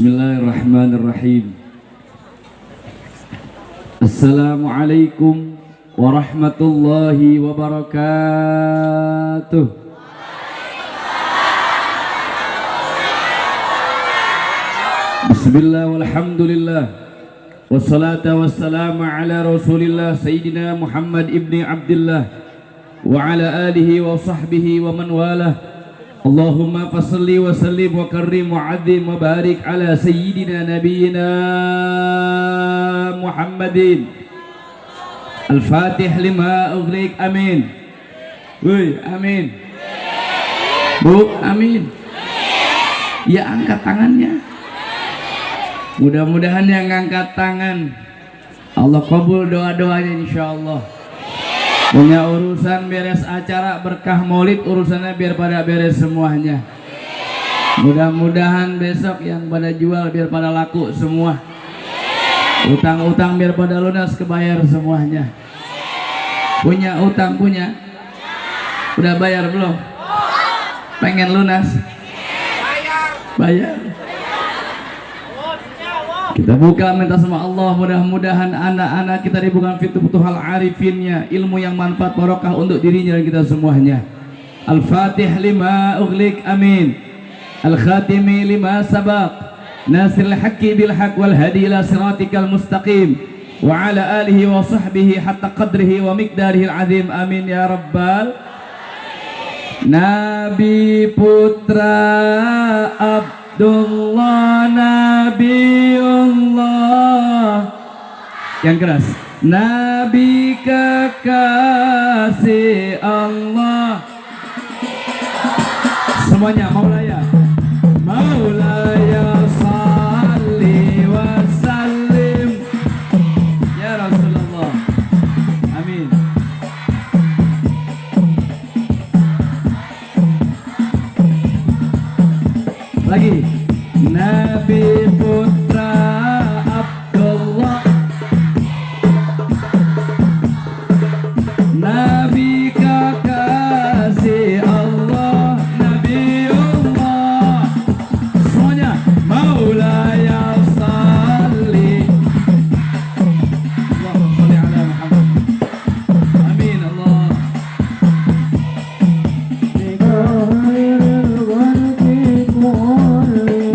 Bismillahirrahmanirrahim. Assalamualaikum warahmatullahi wabarakatuh. Bismillah walhamdulillah wassalatu wassalamu ala rasulillah Sayyidina Muhammad ibni Abdillah wa ala alihi wa sahbihi wa man walah. Allahumma fasalli wa sallim wa karrim wa azim wa barik ala sayyidina nabiyyina Muhammadin Al-Fatih lima ughliq. Amin. Woi, amin. Bu, amin. Ya, angkat tangannya. Mudah-mudahan yang angkat tangan Allah kabul doa-doanya insyaallah. Punya urusan beres acara berkah maulid, urusannya biar pada beres semuanya. Mudah-mudahan besok yang pada jual biar pada laku semua. Utang-utang biar pada lunas kebayar semuanya. Punya utang punya? Udah bayar belum? Pengen lunas? Bayar. Kita buka minta sama Allah, mudah-mudahan anak-anak kita dibukakan fituhul arifinnya, ilmu yang manfaat barokah untuk dirinya dan kita semuanya. Al-Fatih lima ughliq. Amin. Al-Khatimi lima sabaq, nasiril haqqi bil haqq wal hadi ila siratikal mustaqim wa ala alihi wa sahbihi hatta qadrihi wa miqdarihi al-azim. Amin ya rabbal. Nabi putra Abdullah Nabiullah. Yang keras. Nabi kekasih Allah. Semuanya Maulaya. Maulaya salli wa sallim ya Rasulullah. Amin. Lagi. Nabi putra Abdullah, Nabi kekasih Allah, Nabiullah. Semuanya Maulaya salli. Allahumma salli ala Muhammad. Amin Allah.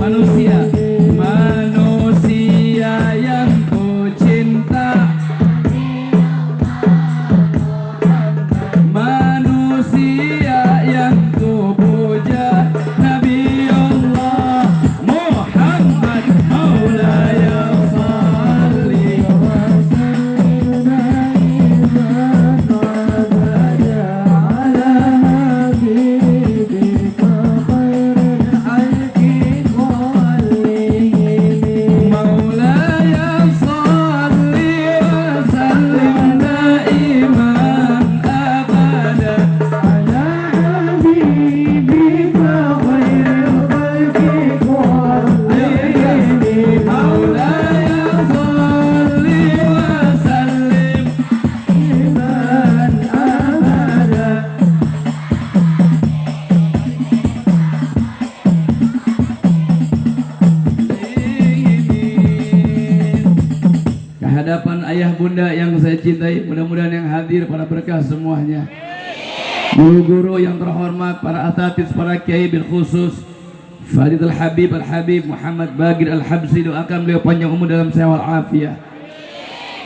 Manusia yang ku cinta, manusia yang ku puja, Nabiullah Muhammad Maulaya salli wa sallim ala habibika khairil khalqi kullihim. Maulaya salli wa sallim daiman abada ala habibika khairil khalqi kullihim. Maulaya salli wa sallim daiman abada. Kehadapan ayah bunda yang saya cintai, mudah-mudahan yang hadir para berkah semuanya. Guru-guru yang terhormat, para asatidz, para kiai bil khusus Fadil Habib Al-Habib Muhammad Bagir Al-Habsi, doakan beliau panjang umur dalam sehat wal afiat.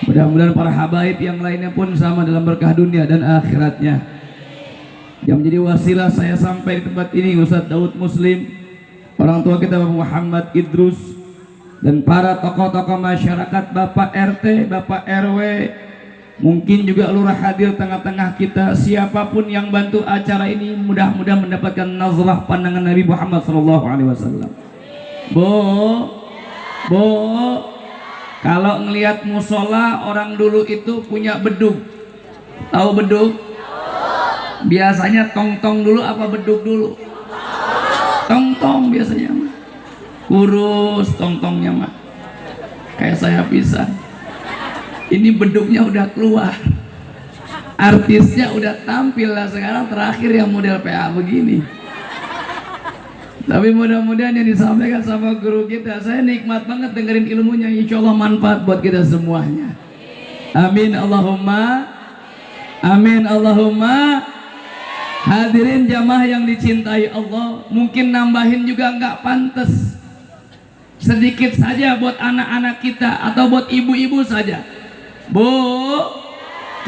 Mudah-mudahan para habaib yang lainnya pun sama dalam berkah dunia dan akhiratnya. Yang menjadi wasilah saya sampai di tempat ini Ustadz Daud Muslim, orang tua kita Bapak Muhammad Idrus, dan para tokoh-tokoh masyarakat, Bapak RT, Bapak RW, mungkin juga lurah hadir tengah-tengah kita. Siapapun yang bantu acara ini mudah-mudahan mendapatkan nazrah pandangan Nabi Muhammad SAW. Bo, kalau ngelihat musola orang dulu itu punya bedug. Tahu bedug? Biasanya tong-tong dulu apa bedug dulu? Tong-tong biasanya mah. Kurus tong-tongnya mah. Kayak saya pisah. Ini bedugnya udah keluar. Artisnya udah tampil lah sekarang, terakhir yang model PA begini. Tapi mudah-mudahan yang disampaikan sama guru kita, saya nikmat banget dengerin ilmunya, insya Allah manfaat buat kita semuanya. Amin Allahumma, amin Allahumma. Hadirin jamaah yang dicintai Allah, mungkin nambahin juga nggak pantas, sedikit saja buat anak-anak kita atau buat ibu-ibu saja. Bu,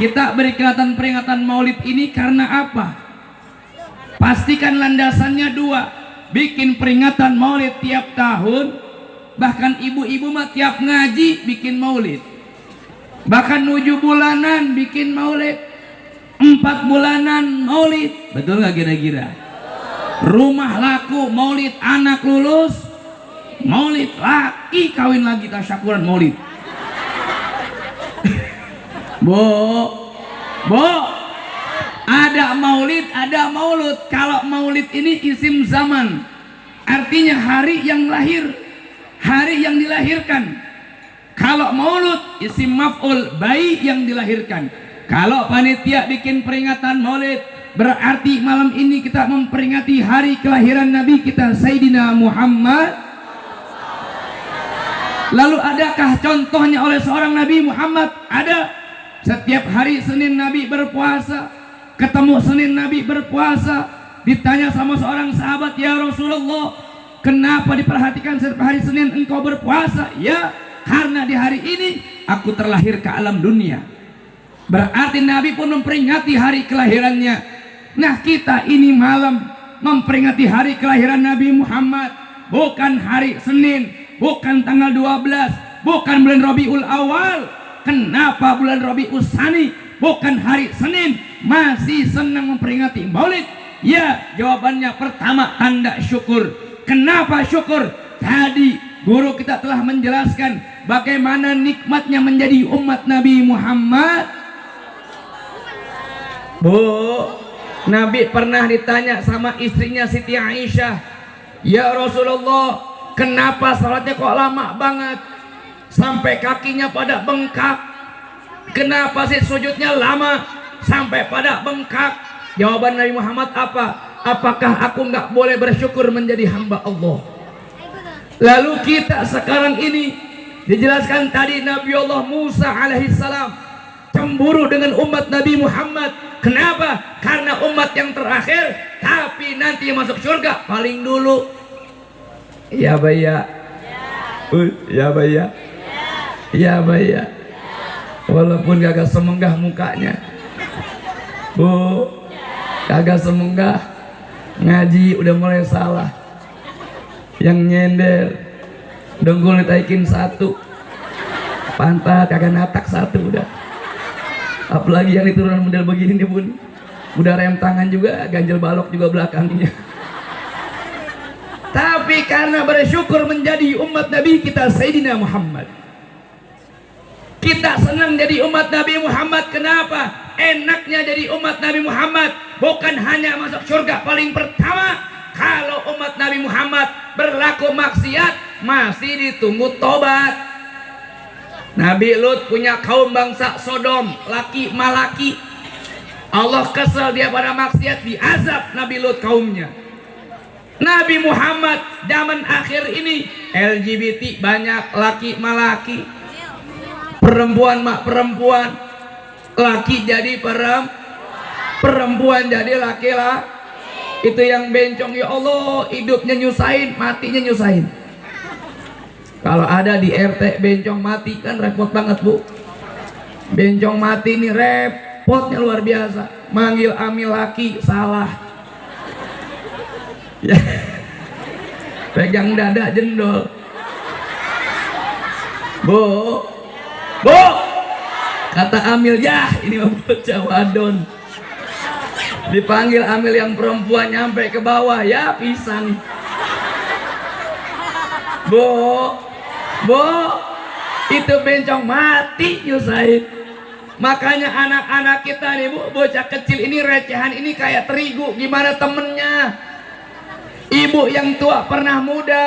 kita peringatan Maulid ini karena apa? Pastikan landasannya dua. Bikin peringatan Maulid tiap tahun, bahkan ibu-ibu mah tiap ngaji bikin Maulid, bahkan 7 bulanan bikin Maulid, 4 bulanan Maulid. Betul nggak kira-kira? Rumah laku Maulid, anak lulus Maulid, laki kawin lagi tasyakuran Maulid. Bu, ada Maulid, ada Maulud. Kalau Maulid ini isim zaman, artinya hari yang lahir, hari yang dilahirkan. Kalau Maulud isim maf'ul, bayi yang dilahirkan. Kalau panitia bikin peringatan Maulid, berarti malam ini kita memperingati hari kelahiran Nabi kita Sayyidina Muhammad. Lalu adakah contohnya oleh seorang Nabi Muhammad? Ada. Setiap hari Senin Nabi berpuasa, ketemu Senin Nabi berpuasa. Ditanya sama seorang sahabat, ya Rasulullah, kenapa diperhatikan setiap hari Senin engkau berpuasa? Ya, karena di hari ini aku terlahir ke alam dunia. Berarti Nabi pun memperingati hari kelahirannya. Nah, kita ini malam memperingati hari kelahiran Nabi Muhammad, bukan hari Senin, bukan tanggal 12, bukan bulan Rabiul Awal. Kenapa bulan Rabiul Tsani, bukan hari Senin, masih senang memperingati Maulid? Ya, jawabannya pertama, tanda syukur. Kenapa syukur? Tadi guru kita telah menjelaskan bagaimana nikmatnya menjadi umat Nabi Muhammad. Bu, Nabi pernah ditanya sama istrinya Siti Aisyah, ya Rasulullah, kenapa salatnya kok lama banget sampai kakinya pada bengkak? Kenapa sih sujudnya lama sampai pada bengkak? Jawaban Nabi Muhammad apa? Apakah aku nggak boleh bersyukur menjadi hamba Allah? Lalu kita sekarang ini dijelaskan tadi Nabi Allah Musa alaihissalam cemburu dengan umat Nabi Muhammad. Kenapa? Karena umat yang terakhir, tapi nanti masuk surga paling dulu. Ya baya, ya baya, ya baya. Walaupun gagak semenggah mukanya, Bu, kagak semenggah, ngaji udah mulai salah, yang nyender dengkul ditaikin 1, pantat kagak natak 1 udah. Apalagi yang diturunan model begini nih Bun, udah rem tangan juga, ganjel balok juga belakangnya. Tapi karena bersyukur menjadi umat Nabi kita Sayyidina Muhammad, kita senang jadi umat Nabi Muhammad. Kenapa? Enaknya jadi umat Nabi Muhammad bukan hanya masuk surga paling pertama. Kalau umat Nabi Muhammad berlaku maksiat, masih ditunggu tobat. Nabi Lut punya kaum bangsa Sodom, laki malaki. Allah kesel dia pada maksiat, diazab Nabi Lut kaumnya. Nabi Muhammad zaman akhir ini LGBT banyak, laki malaki, perempuan mak perempuan, laki jadi perempuan jadi laki-laki. Itu yang bencong, ya Allah, hidupnya nyusahin, matinya nyusahin. Kalau ada di RT bencong mati kan repot banget Bu. Bencong mati ini repotnya luar biasa. Manggil amil laki salah ya. Pegang dada jendol. Bu, kata amil, ya ini bocah wadon. Dipanggil amil yang perempuan nyampe ke bawah, ya pisang. Bu, itu bencong mati nyusahin. Makanya anak-anak kita nih Bu, bocah kecil ini recehan ini kayak terigu. Gimana temennya? Ibu yang tua pernah muda,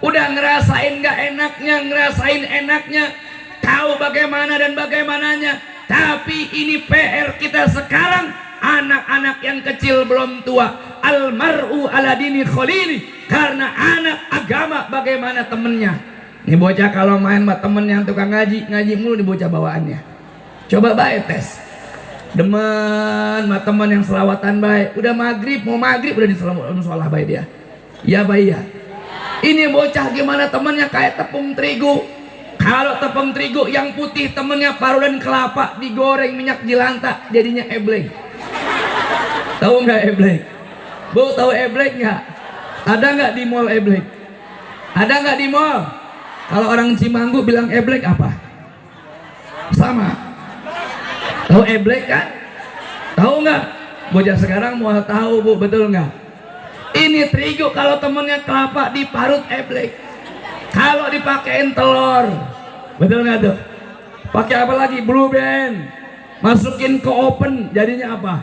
udah ngerasain gak enaknya, ngerasain enaknya, tahu bagaimana dan bagaimananya. Tapi ini PR kita sekarang, anak-anak yang kecil belum tua. Almar'u ala dini khalili, karena anak agama bagaimana temennya. Ini bocah kalau main sama temen yang tukang ngaji mulu, nih bocah bawaannya. Coba baik tes. Demen sama temen yang selawatan baik. Udah maghrib, mau maghrib udah disolah baik dia. Ya baik ya. Ini bocah gimana temennya, kayak tepung terigu. Kalau tepung terigu yang putih temennya parudan kelapa digoreng minyak jelantah jadinya eblek. Tahu nggak eblek? Bu, tahu eblek nggak? Ada nggak di mall eblek? Ada nggak di mall? Kalau orang Cimanggu bilang eblek apa? Sama. Tahu eblek kan? Tahu nggak? Bocah sekarang mau tahu bu, betul nggak? Ini terigu kalau temennya kelapa diparut eblek. Kalau dipakein telur, betul nggak tuh? Pakai apa lagi? Blue band. Masukin ke oven, jadinya apa?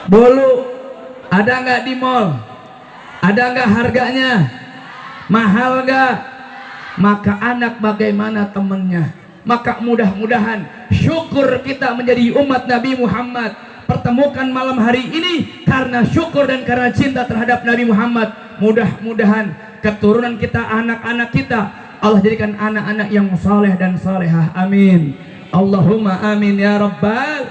Bolu. Ada nggak di mall? Ada nggak harganya? Mahal nggak? Maka anak bagaimana temennya? Maka mudah-mudahan syukur kita menjadi umat Nabi Muhammad, pertemukan malam hari ini karena syukur dan karena cinta terhadap Nabi Muhammad. Mudah-mudahan keturunan kita, anak-anak kita, Allah jadikan anak-anak yang saleh dan salehah. Amin. Allahumma amin ya rabbal.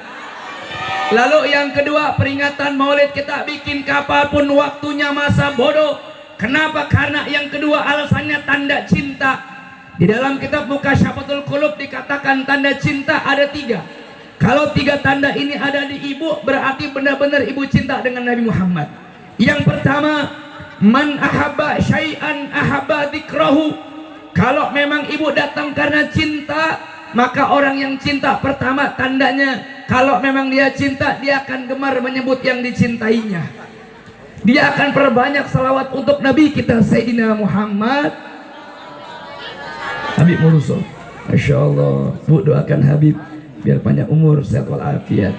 Lalu yang kedua, peringatan maulid kita bikin kapanpun waktunya, masa bodoh. Kenapa? Karena yang kedua alasannya tanda cinta. Di dalam kitab Mukasyfatul Qulub dikatakan tanda cinta ada 3. Kalau 3 tanda ini ada di ibu, berarti benar-benar ibu cinta dengan Nabi Muhammad. Yang pertama, man ahabba syai'an ahabba dzikrahu. Kalau memang ibu datang karena cinta, maka orang yang cinta pertama tandanya, kalau memang dia cinta, dia akan gemar menyebut yang dicintainya. Dia akan perbanyak salawat untuk Nabi kita Sayyidina Muhammad. Habib Muruso, Masya Allah. Bu, doakan Habib biar panjang umur, sehat walafiat,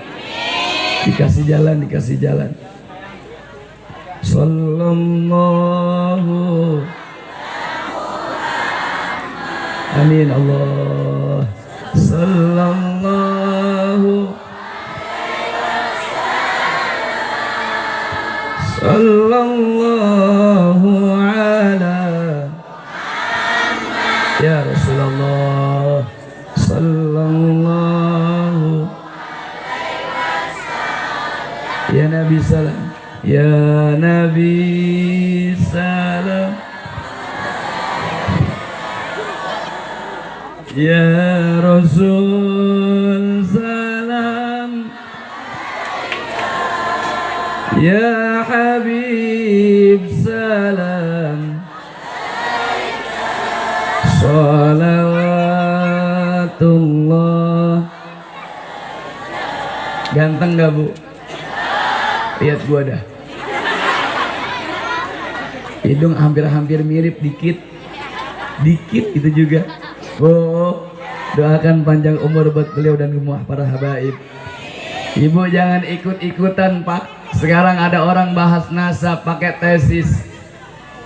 dikasih jalan, dikasih jalan. Sallallahu amin Allah. Sallallahu ala ya Rasulullah. Sallallahu ya Nabi salam, ya Nabi salam, ya Rasul salam, ya Habib salam, salawatullah. Ganteng gak bu? Lihat gua dah, hidung hampir-hampir mirip, dikit itu juga. Oh, doakan panjang umur buat beliau dan semua para habaib. Ibu jangan ikut-ikutan pak. Sekarang ada orang bahas nasab pakai tesis.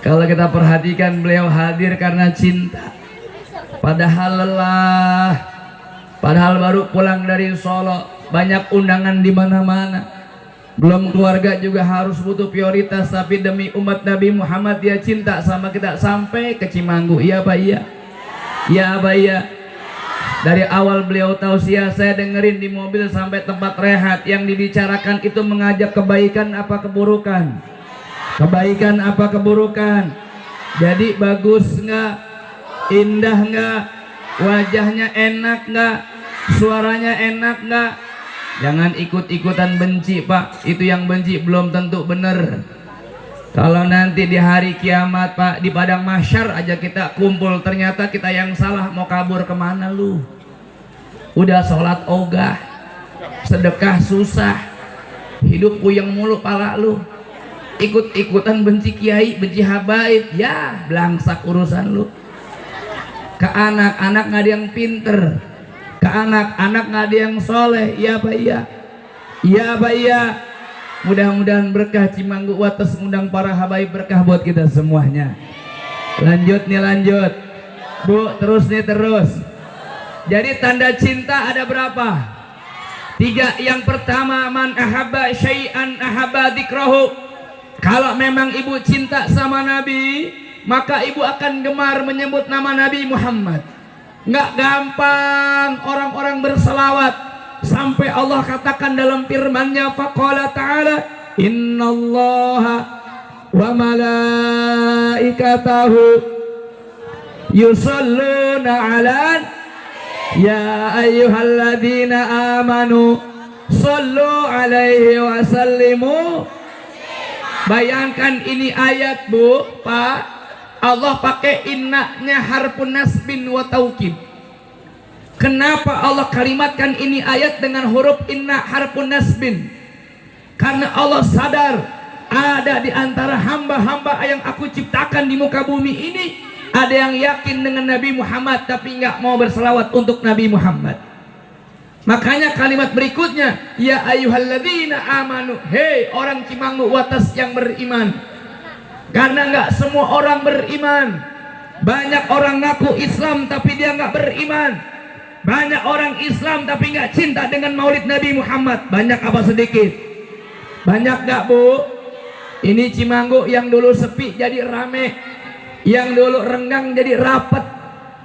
Kalau kita perhatikan, beliau hadir karena cinta. Padahal lelah, padahal baru pulang dari Solo, banyak undangan di mana-mana. Belum keluarga juga harus butuh prioritas, tapi demi umat Nabi Muhammad dia cinta sama kita sampai ke Cimanggu. Iya Pak, iya. Iya Pak, iya. Dari awal beliau tausiah, saya dengerin di mobil sampai tempat rehat. Yang dibicarakan itu mengajak kebaikan apa keburukan? Kebaikan apa keburukan? Jadi bagus nggak? Indah nggak? Wajahnya enak nggak? Suaranya enak nggak? Jangan ikut-ikutan benci pak. Itu yang benci belum tentu benar. Kalau nanti di hari kiamat pak, di padang mahsyar aja kita kumpul, ternyata kita yang salah, mau kabur kemana lu? Udah sholat ogah, sedekah susah, hidup puyeng mulu pala lu. Ikut-ikutan benci kiai, benci habaib, ya belangsak urusan lu. Ke anak-anak nggak ada yang pinter, ke anak-anak nggak ada yang soleh. Iya pak, iya. Iya pak, iya. Mudah-mudahan berkah Cimanggu Wates, undang para habaib, berkah buat kita semuanya. Lanjut nih, lanjut bu, terus nih, terus. Jadi tanda cinta ada berapa? Tiga, yang pertama, man ahabba syai'an ahabba dzikrahu. Kalau memang ibu cinta sama Nabi, maka ibu akan gemar menyebut nama Nabi Muhammad. Nggak gampang orang-orang berselawat sampai Allah katakan dalam firman-Nya, faqala ta'ala, innallaha wa malaikatahu yusalluna 'alan ya ayyuhalladzina amanu sallu 'alaihi wa sallimu. Bayangkan ini ayat, Bu, Pak, Allah pakai innanya harfun nasbin wa taukid. Kenapa Allah kalimatkan ini ayat dengan huruf inna harfun nasbin? Karena Allah sadar ada di antara hamba-hamba yang aku ciptakan di muka bumi ini, ada yang yakin dengan Nabi Muhammad tapi nggak mau berselawat untuk Nabi Muhammad. Makanya kalimat berikutnya, ya ayyuhalladzina amanu, hei orang Cimanggu watas yang beriman. Karena nggak semua orang beriman. Banyak orang ngaku Islam tapi dia nggak beriman. Banyak orang Islam tapi nggak cinta dengan maulid Nabi Muhammad. Banyak apa sedikit? Banyak nggak, Bu? Ini Cimanggu yang dulu sepi jadi rame, yang dulu renggang jadi rapet.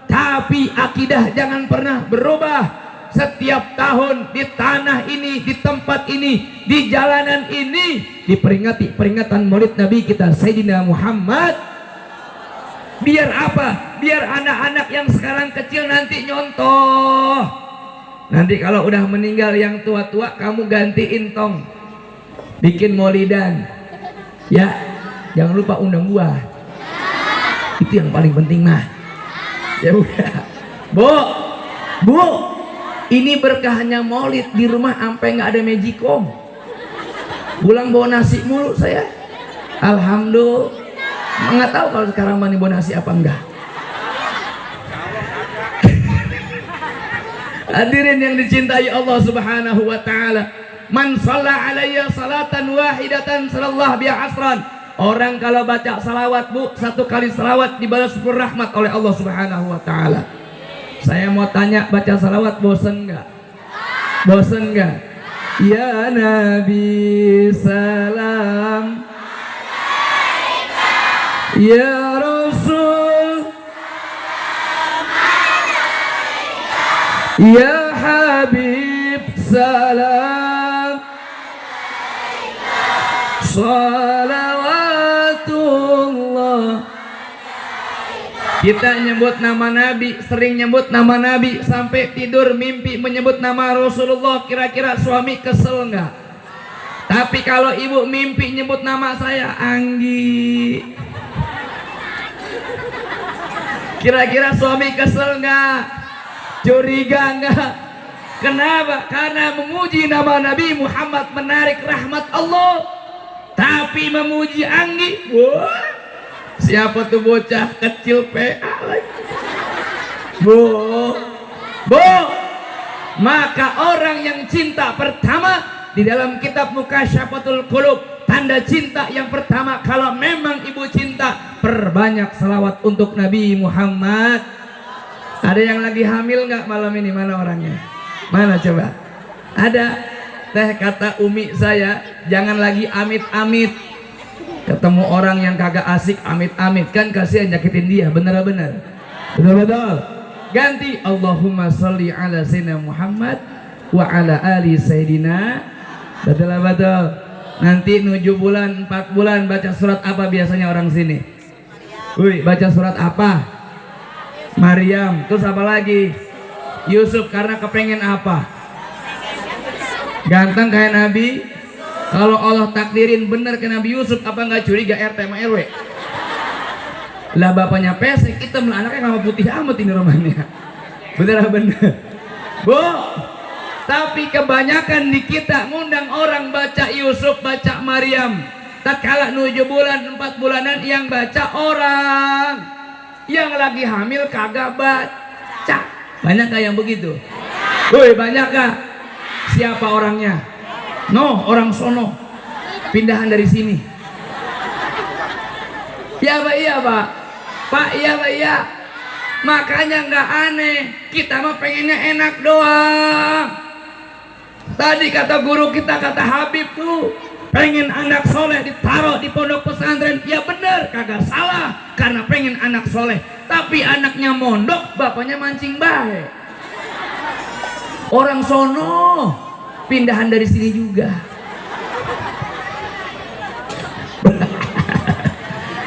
Tapi akidah jangan pernah berubah. Setiap tahun di tanah ini, di tempat ini, di jalanan ini diperingati peringatan maulid Nabi kita Sayyidina Muhammad. Biar apa? Biar anak-anak yang sekarang kecil nanti nyontoh. Nanti kalau udah meninggal yang tua-tua, kamu gantiin tong, bikin maulidan. Ya, jangan lupa undang gua. Itu yang paling penting mah. Ya udah. Bu, ini berkahnya maulid di rumah sampai nggak ada magicom. Pulang bawa nasi mulu saya. Alhamdulillah. Nggak tahu kalau sekarang mani bawa nasi apa enggak. Hadirin yang dicintai Allah Subhanahu wa taala, man shalla alayya salatan wahidatan sallallahu biha asran. Orang kalau baca salawat, Bu, satu kali salawat dibalas 10 rahmat oleh Allah Subhanahu wa taala. Saya mau tanya, baca salawat bosen nggak? Bosen nggak? Ya Nabi salam, ya Rasul, ya Habib salam, salawatullah. Kita nyebut nama Nabi, sering nyebut nama Nabi, sampai tidur mimpi menyebut nama Rasulullah. Kira-kira suami kesel nggak? Tapi kalau ibu mimpi nyebut nama saya, Anggi, kira-kira suami kesel nggak? Curiga nggak? Kenapa? Karena memuji nama Nabi Muhammad menarik rahmat Allah. Tapi memuji Anggi, wah, siapa tuh bocah kecil PA lagi? Bu, maka orang yang cinta pertama di dalam kitab Mukasyafatul Qulub, tanda cinta yang pertama, kalau memang ibu cinta, perbanyak salawat untuk Nabi Muhammad. Ada yang lagi hamil nggak malam ini? Mana orangnya? Mana coba? Ada. Teh kata umi saya, jangan lagi amit-amit. Ketemu orang yang kagak asik amit-amit, kan kasihan nyakitin dia. Bener-bener, betul-betul. Ganti Allahumma sholli ala sayyidina Muhammad wa ala ali sayyidina. Betul-betul. Nanti 7 bulan 4 bulan baca surat apa biasanya orang sini? Wih, baca surat apa? Maryam. Terus apa lagi? Yusuf. Karena kepengen apa? Ganteng kayak Nabi. Kalau Allah takdirin bener ke Nabi Yusuf, apa nggak curiga RT sama RW? Lah bapaknya pesek, hitam lah, anaknya nama putih amat ini rumahnya. Bener-bener. Bu, tapi kebanyakan di kita ngundang orang baca Yusuf, baca Maryam. Tak kalah 7 bulan 4 bulanan yang baca orang. Yang lagi hamil kagak baca. Banyak gak yang begitu? Woi, banyak gak? Siapa orangnya? No, orang sono, pindahan dari sini. Ya Pak, iya Pak. Pak, iya Pak, iya. Makanya nggak aneh, kita mah pengennya enak doang. Tadi kata guru kita, kata Habib tuh, pengen anak soleh ditaruh di pondok pesantren. Ya bener, kagak salah, karena pengen anak soleh. Tapi anaknya mondok, bapaknya mancing bae. Orang sono pindahan dari sini juga.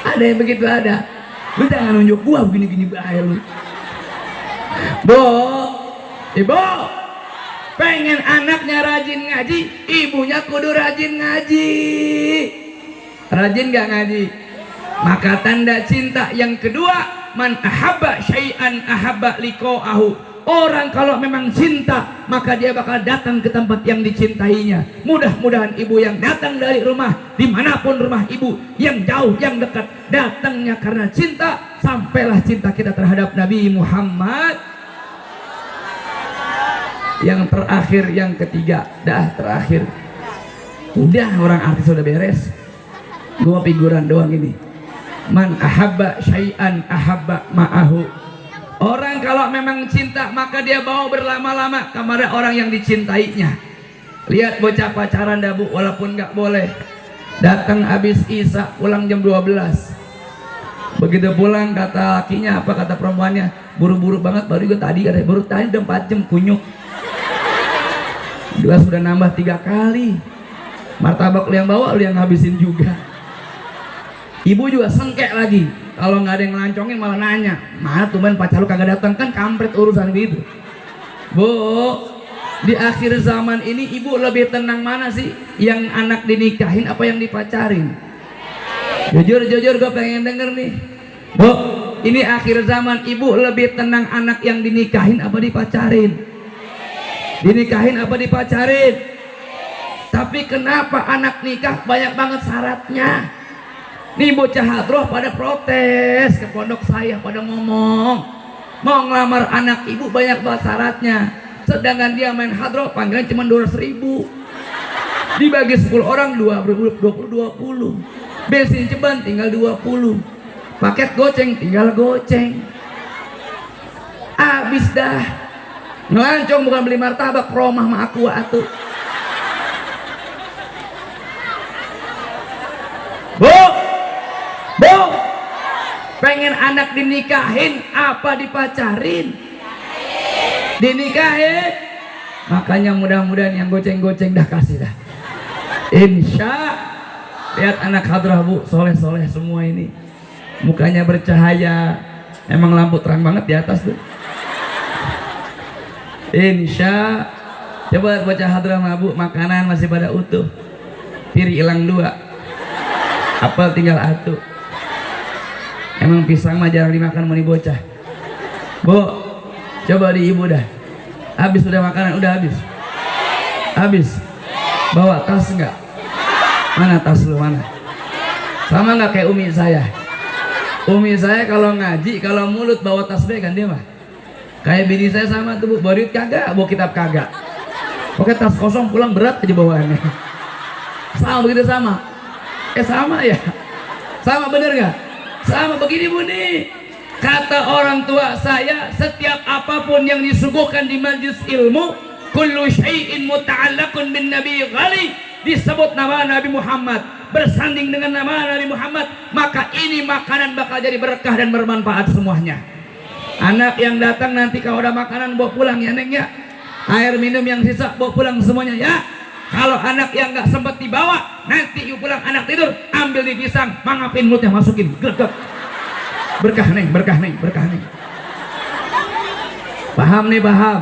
Ada yang begitu ada. Lu jangan nunjuk gua begini-gini bahaya lu. Bo, ibu, pengen anaknya rajin ngaji, ibunya kudu rajin ngaji. Rajin gak ngaji? Maka tanda cinta yang kedua, man ahabba syai'an ahabba liqa'ahu. Orang kalau memang cinta, maka dia bakal datang ke tempat yang dicintainya. Mudah-mudahan ibu yang datang dari rumah, dimanapun rumah ibu, yang jauh, yang dekat, datangnya karena cinta. Sampailah cinta kita terhadap Nabi Muhammad. Yang terakhir, yang ketiga, terakhir. Udah, orang artis udah beres. Gua figuran doang ini. Man ahabba syai'an ahabba ma'ahu. Orang kalau memang cinta, maka dia bawa berlama-lama kepada orang yang dicintainya. Lihat bocah pacaran dah bu, walaupun nggak boleh. Datang habis isya, pulang jam 12. Begitu pulang, kata lakinya apa, kata perempuannya, buru-buru banget, baru juga tadi, katanya baru tadi udah 4 jam kunyuk. Gelas sudah nambah 3 kali. Martabak lu yang bawa, lu yang ngabisin juga. Ibu juga sengkek lagi. Kalau nggak ada yang ngelancongin malah nanya, mana tuh men pacar lu kagak datang, kan kampret urusan gitu. Bu, di akhir zaman ini ibu lebih tenang mana sih? Yang anak dinikahin apa yang dipacarin? Jujur gue pengen denger nih. Bu, ini akhir zaman, ibu lebih tenang anak yang dinikahin apa dipacarin? Dinikahin apa dipacarin? Tapi kenapa anak nikah banyak banget syaratnya? Nih bocah hadroh pada protes ke pondok saya, pada ngomong mau ngelamar anak ibu banyak banget syaratnya. Sedangkan dia main hadroh panggilan cuma 200.000, dibagi 10 orang 20. Bensin ceban tinggal 20, paket goceng tinggal goceng. Abis dah. Ngelancong bukan beli martabak, promah sama aku atuh. Bu, pengen anak dinikahin apa dipacarin? Dinikahin. Makanya mudah-mudahan yang goceng-goceng dah kasih dah. Insya. Lihat anak hadrah bu, soleh-soleh semua ini. Mukanya bercahaya. Emang lampu terang banget di atas tuh. Insya. Coba baca hadrah bu, makanan masih pada utuh. Piring hilang 2. Apel tinggal 1. Emang pisang mah jarang dimakan mau bocah. Bu, coba di ibu dah. Habis udah makanan, udah habis. Habis. Bawa tas enggak? Mana tas lu mana? Sama enggak kayak umi saya? Umi saya kalau ngaji, kalau mulut bawa tas be kan dia mah. Kayak bini saya sama tuh bu, bawa duit kagak, bawa kitab kagak. Oke, tas kosong pulang berat aja bawaannya. Sama begitu sama. Sama ya? Sama bener nggak? Sama begini bu nih. Kata orang tua saya, setiap apapun yang disuguhkan di majlis ilmu, kullu syai'in muta'allaqun bin nabi ghali, disebut nama Nabi Muhammad, bersanding dengan nama Nabi Muhammad, maka ini makanan bakal jadi berkah dan bermanfaat semuanya. Anak yang datang nanti kalau ada makanan bawa pulang ya neng ya. Air minum yang sisa bawa pulang semuanya ya. Kalau anak yang nggak sempat dibawa, nanti yuk pulang anak tidur, ambil di pisang, mangapin mulutnya, masukin, gregek. Berkah neng, berkah neng, berkah neng. Paham nih, paham.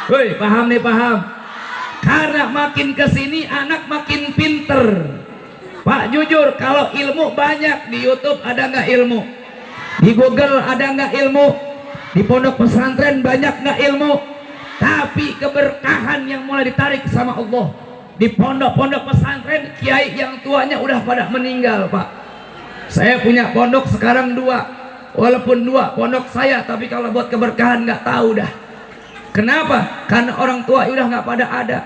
Woi, paham nih, paham. Karena makin kesini anak makin pinter. Pak jujur, kalau ilmu banyak di YouTube ada nggak ilmu? Di Google ada nggak ilmu? Di pondok pesantren banyak nggak ilmu? Tapi keberkahan yang mulai ditarik sama Allah. Di pondok-pondok pesantren, kiai yang tuanya udah pada meninggal pak. Saya punya pondok sekarang 2. Walaupun 2 pondok saya, tapi kalau buat keberkahan nggak tahu dah. Kenapa? Karena orang tua udah nggak pada ada.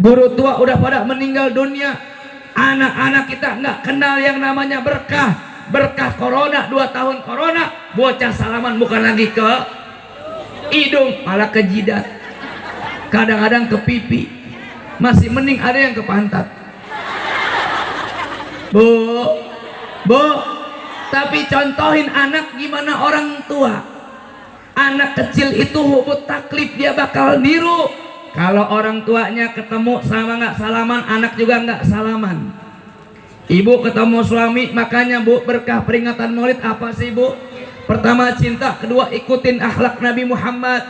Guru tua udah pada meninggal dunia. Anak-anak kita nggak kenal yang namanya berkah. Berkah corona, 2 tahun corona, bocah salaman bukan lagi ke hidung, malah ke jidat. Kadang-kadang ke pipi. masih mending ada yang ke pantat. Bu, tapi contohin anak gimana orang tua. Anak kecil itu hubut taklif, dia bakal niru. Kalau orang tuanya ketemu sama nggak salaman, anak juga nggak salaman. Ibu ketemu suami, makanya Bu berkah peringatan Maulid apa sih Bu? Pertama cinta, kedua ikutin akhlak Nabi Muhammad.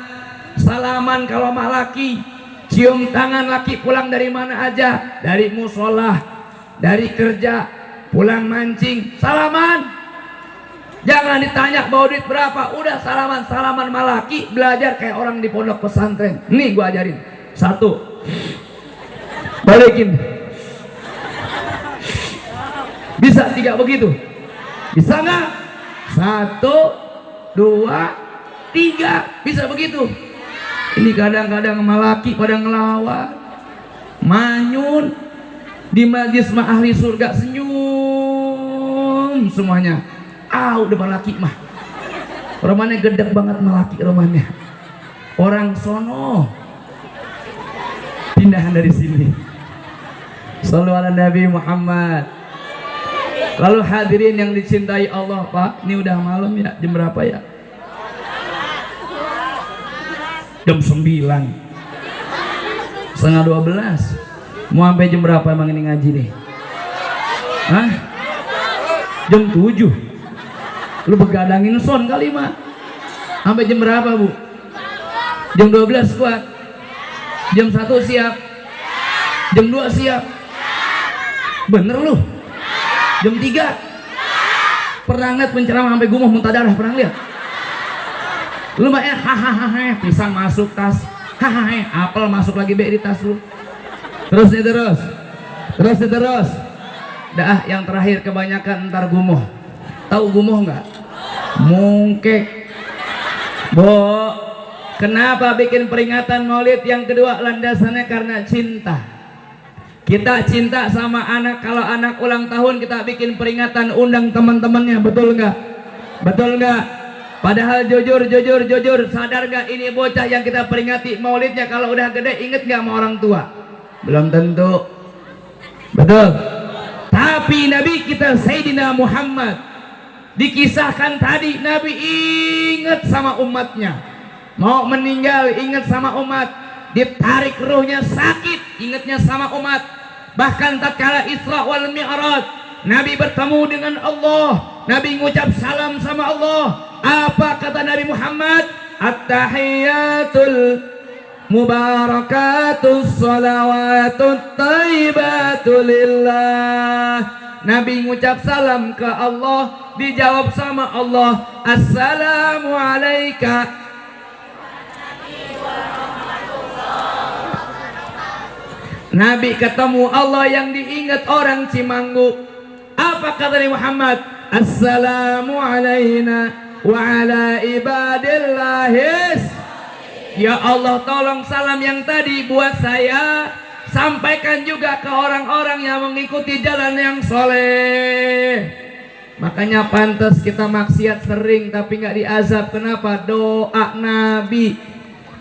Salaman kalau mak laki, cium tangan laki pulang dari mana aja, dari musola, dari kerja, pulang mancing, salaman. Jangan ditanya bawa duit berapa, udah salaman. Salaman malaki, belajar kayak orang di pondok pesantren. Nih gua ajarin. 1, balikin. Bisa 3 begitu? Bisa nggak? 1, 2, 3. Bisa begitu? Ini kadang-kadang malaki pada ngelawan, manyun di majlis mah ahli surga senyum semuanya. Depan laki mah romannya gedek banget malaki romannya. Orang sono pindahan dari sini. Shallu ala Nabi Muhammad. Lalu hadirin yang dicintai Allah, Pak, ini udah malam ya, jam berapa ya? Jam 9, setengah 12. Mau sampai jam berapa emang ini ngaji nih? Hah? Jam 7. Lu begadangin son kali mah. Sampai jam berapa Bu? Jam 12 kuat. Jam 1 siap. Jam 2 siap. Bener lu? Jam 3 pernah ngeliat penceramah sampai gumuh muntah darah, pernah lihat? Lu mah hahaha, pisang masuk tas, hahaha, apel masuk lagi di tas lu. Terus. Dah, yang terakhir kebanyakan ntar gumuh. Tahu gumuh nggak? Mungkek. Bu, kenapa bikin peringatan Maulid? Yang kedua landasannya karena cinta. Kita cinta sama anak. Kalau anak ulang tahun kita bikin peringatan, undang teman-temannya, betul nggak? Betul nggak? Padahal jujur sadar gak ini bocah yang kita peringati Maulidnya kalau udah gede inget gak sama orang tua? Belum tentu. Betul. Tapi Nabi kita Sayyidina Muhammad dikisahkan tadi, Nabi inget sama umatnya. Mau meninggal inget sama umat, ditarik ruhnya sakit ingetnya sama umat. Bahkan tatkala Isra wal Mi'raj Nabi bertemu dengan Allah, Nabi ngucap salam sama Allah. Apa kata Nabi Muhammad? At-tahiyatul mubarakatus salawatut thayyibatu lillah. Nabi ngucap salam ke Allah, dijawab sama Allah, assalamu alayka. Nabi ketemu Allah yang diingat orang Cimanggu. Apa kata Nabi Muhammad? Assalamu alayna wa ala ibadillahis. Ya Allah, tolong salam yang tadi buat saya, sampaikan juga ke orang-orang yang mengikuti jalan yang soleh. Makanya pantas kita maksiat sering tapi nggak diazab. Kenapa? Doa Nabi,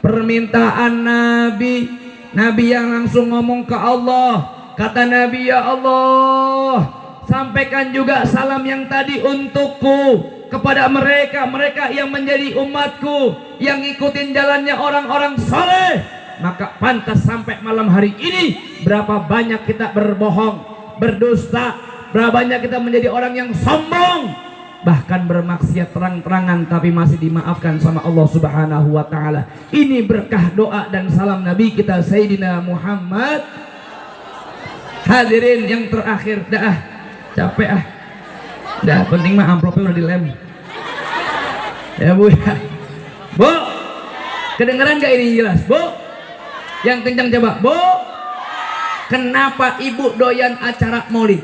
permintaan Nabi. Nabi yang langsung ngomong ke Allah. Kata Nabi, ya Allah, sampaikan juga salam yang tadi untukku kepada mereka yang menjadi umatku, yang ngikutin jalannya orang-orang soleh. Maka pantas sampai malam hari ini, berapa banyak kita berbohong, berdusta, berapa banyak kita menjadi orang yang sombong, bahkan bermaksiat terang-terangan, tapi masih dimaafkan sama Allah Subhanahu wa Ta'ala. Ini berkah doa dan salam Nabi kita Sayyidina Muhammad. Hadirin yang terakhir, capek penting mah amplopnya udah dilem ya Bu ya. Bu, kedengeran gak ini jelas Bu? Yang kencang coba Bu. Kenapa ibu doyan acara maulid?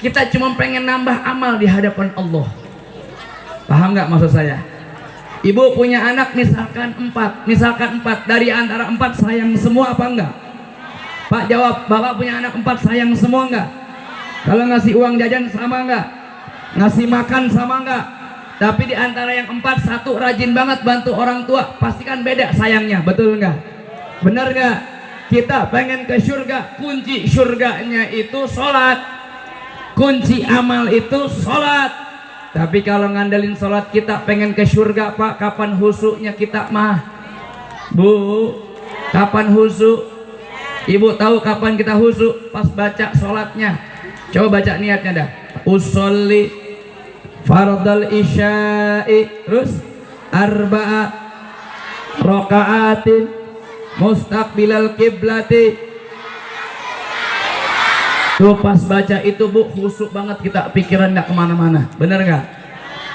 Kita cuma pengen nambah amal di hadapan Allah. Paham nggak maksud saya? Ibu punya anak misalkan 4, dari antara 4 sayang semua apa enggak? Pak jawab, Bapak punya anak 4 sayang semua enggak? Kalau ngasih uang jajan sama enggak? Ngasih makan sama enggak? Tapi di antara yang 4, 1 rajin banget bantu orang tua, pastikan beda sayangnya, betul enggak? Bener enggak? kita pengen ke surga, kunci surganya itu sholat, kunci amal itu sholat. Tapi kalau ngandelin sholat kita pengen ke surga Pak, kapan husuknya kita mah? Bu, kapan husuk? Ibu tahu kapan kita husuk? Pas baca sholatnya. Coba baca niatnya dah. Usolli fardal isya'i, terus arba'a raka'atin mustaqbilal kiblati. Tuh pas baca itu Bu, khusuk banget kita, pikiran nggak kemana-mana, bener nggak?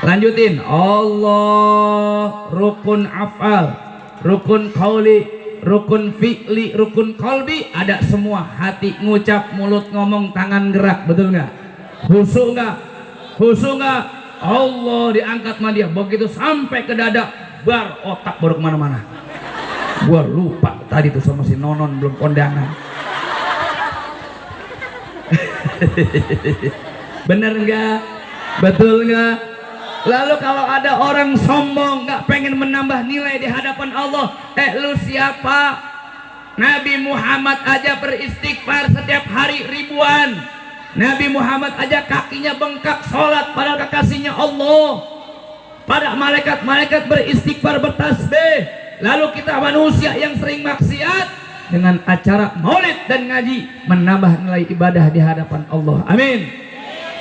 Lanjutin. Allah, rukun af'al, rukun qauli, rukun fi'li, rukun qalbi, ada semua. Hati ngucap, mulut ngomong, tangan gerak, betul nggak? Khusuk nggak? Khusuk nggak? Allah diangkat sama dia, begitu sampai ke dada, bar otak baru kemana-mana. Gua lupa tadi tuh sama si Nonon belum kondangan. Bener nggak? Betul nggak? Lalu kalau ada orang sombong nggak pengen menambah nilai di hadapan Allah, lu siapa? Nabi Muhammad aja beristighfar setiap hari ribuan. Nabi Muhammad aja kakinya bengkak sholat padahal kekasihnya Allah. Para malaikat-malaikat beristighfar, bertasbih. Lalu kita manusia yang sering maksiat, dengan acara maulid dan ngaji menambah nilai ibadah di hadapan Allah. Amin.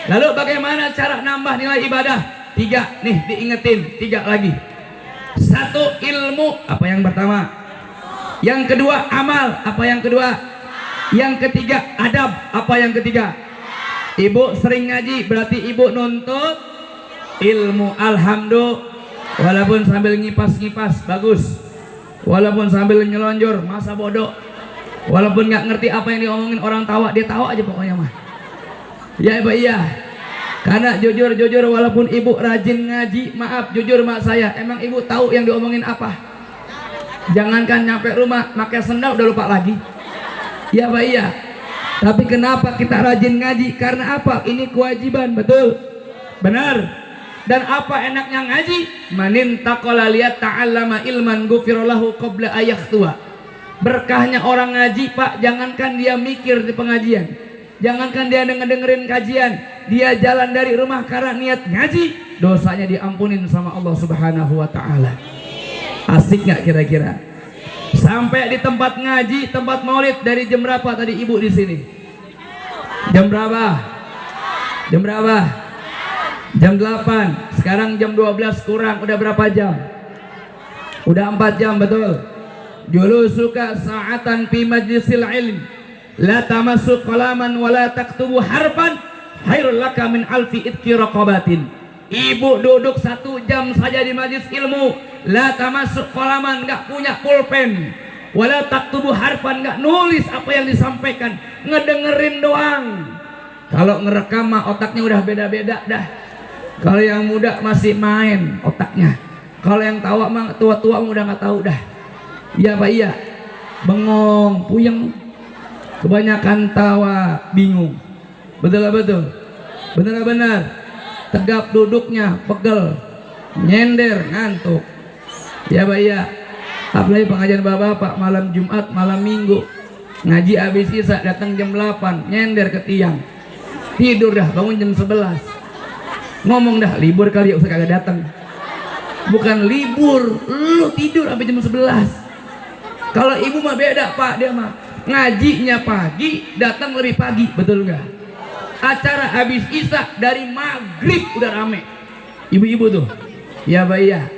Lalu bagaimana cara nambah nilai ibadah? 3 nih, diingetin 3 lagi. 1 ilmu, apa yang pertama? Yang kedua amal, apa yang kedua? Yang ketiga adab, apa yang ketiga? Ibu sering ngaji berarti ibu nuntut ilmu. Alhamdulillah, walaupun sambil ngipas-ngipas bagus, walaupun sambil nyelonjor masa bodoh, walaupun nggak ngerti apa yang diomongin orang tawa, dia tawa aja pokoknya mah. Ya Ibu, iya. Karena jujur walaupun ibu rajin ngaji, maaf jujur mak saya, emang ibu tahu yang diomongin apa? Jangankan nyampe rumah pakai sendal udah lupa lagi. Ya Pak, iya. Tapi kenapa kita rajin ngaji? Karena apa? Ini kewajiban, betul? Benar. Dan apa enaknya ngaji? Manin taqala liyat ta'allama ilman gufirallahu qabla ayakhtua. Berkahnya orang ngaji Pak, jangankan dia mikir di pengajian, jangankan dia dengerin kajian, dia jalan dari rumah karena niat ngaji, dosanya diampunin sama Allah Subhanahu wa taala. Asik nggak kira-kira? Sampai di tempat ngaji, tempat maulid dari jam berapa tadi ibu di sini? Jam berapa? Jam berapa? Jam 8. Sekarang jam 12 kurang, udah berapa jam? Udah 4 jam, betul? Julusuka sa'atan fi majlisil ilm la tamassu qalaman wa la taktubu harfan khairul laka min alfi itqi raqabatin. Ibu duduk 1 jam saja di majlis ilmu, la tamassu qalaman, enggak punya pulpen, wala taktubu harfan, enggak nulis apa yang disampaikan, ngedengerin doang. Kalau ngerekam mah otaknya udah beda-beda dah. Kalau yang muda masih main otaknya, kalau yang tawa mah tua-tua udah nggak tahu dah. Iya Pak, iya. Bengong, puyeng, kebanyakan tawa, bingung. Betul lah, betul? Bener benar. Tegap duduknya, pegel, nyender, ngantuk. Ya Pak, iya. Apalagi pengajian bapak malam Jumat, malam Minggu, ngaji habis isya datang jam 8, nyender ke tiang, tidur dah, bangun jam 11. Ngomong dah libur kali ya, usah kagak datang. Bukan libur, lu tidur sampai jam 11. Kalau ibu mah beda Pak, dia mah ngajinya pagi, datang lebih pagi, betul nggak? Acara habis isya dari maghrib udah rame. Ibu-ibu tuh, ya Pak, iya.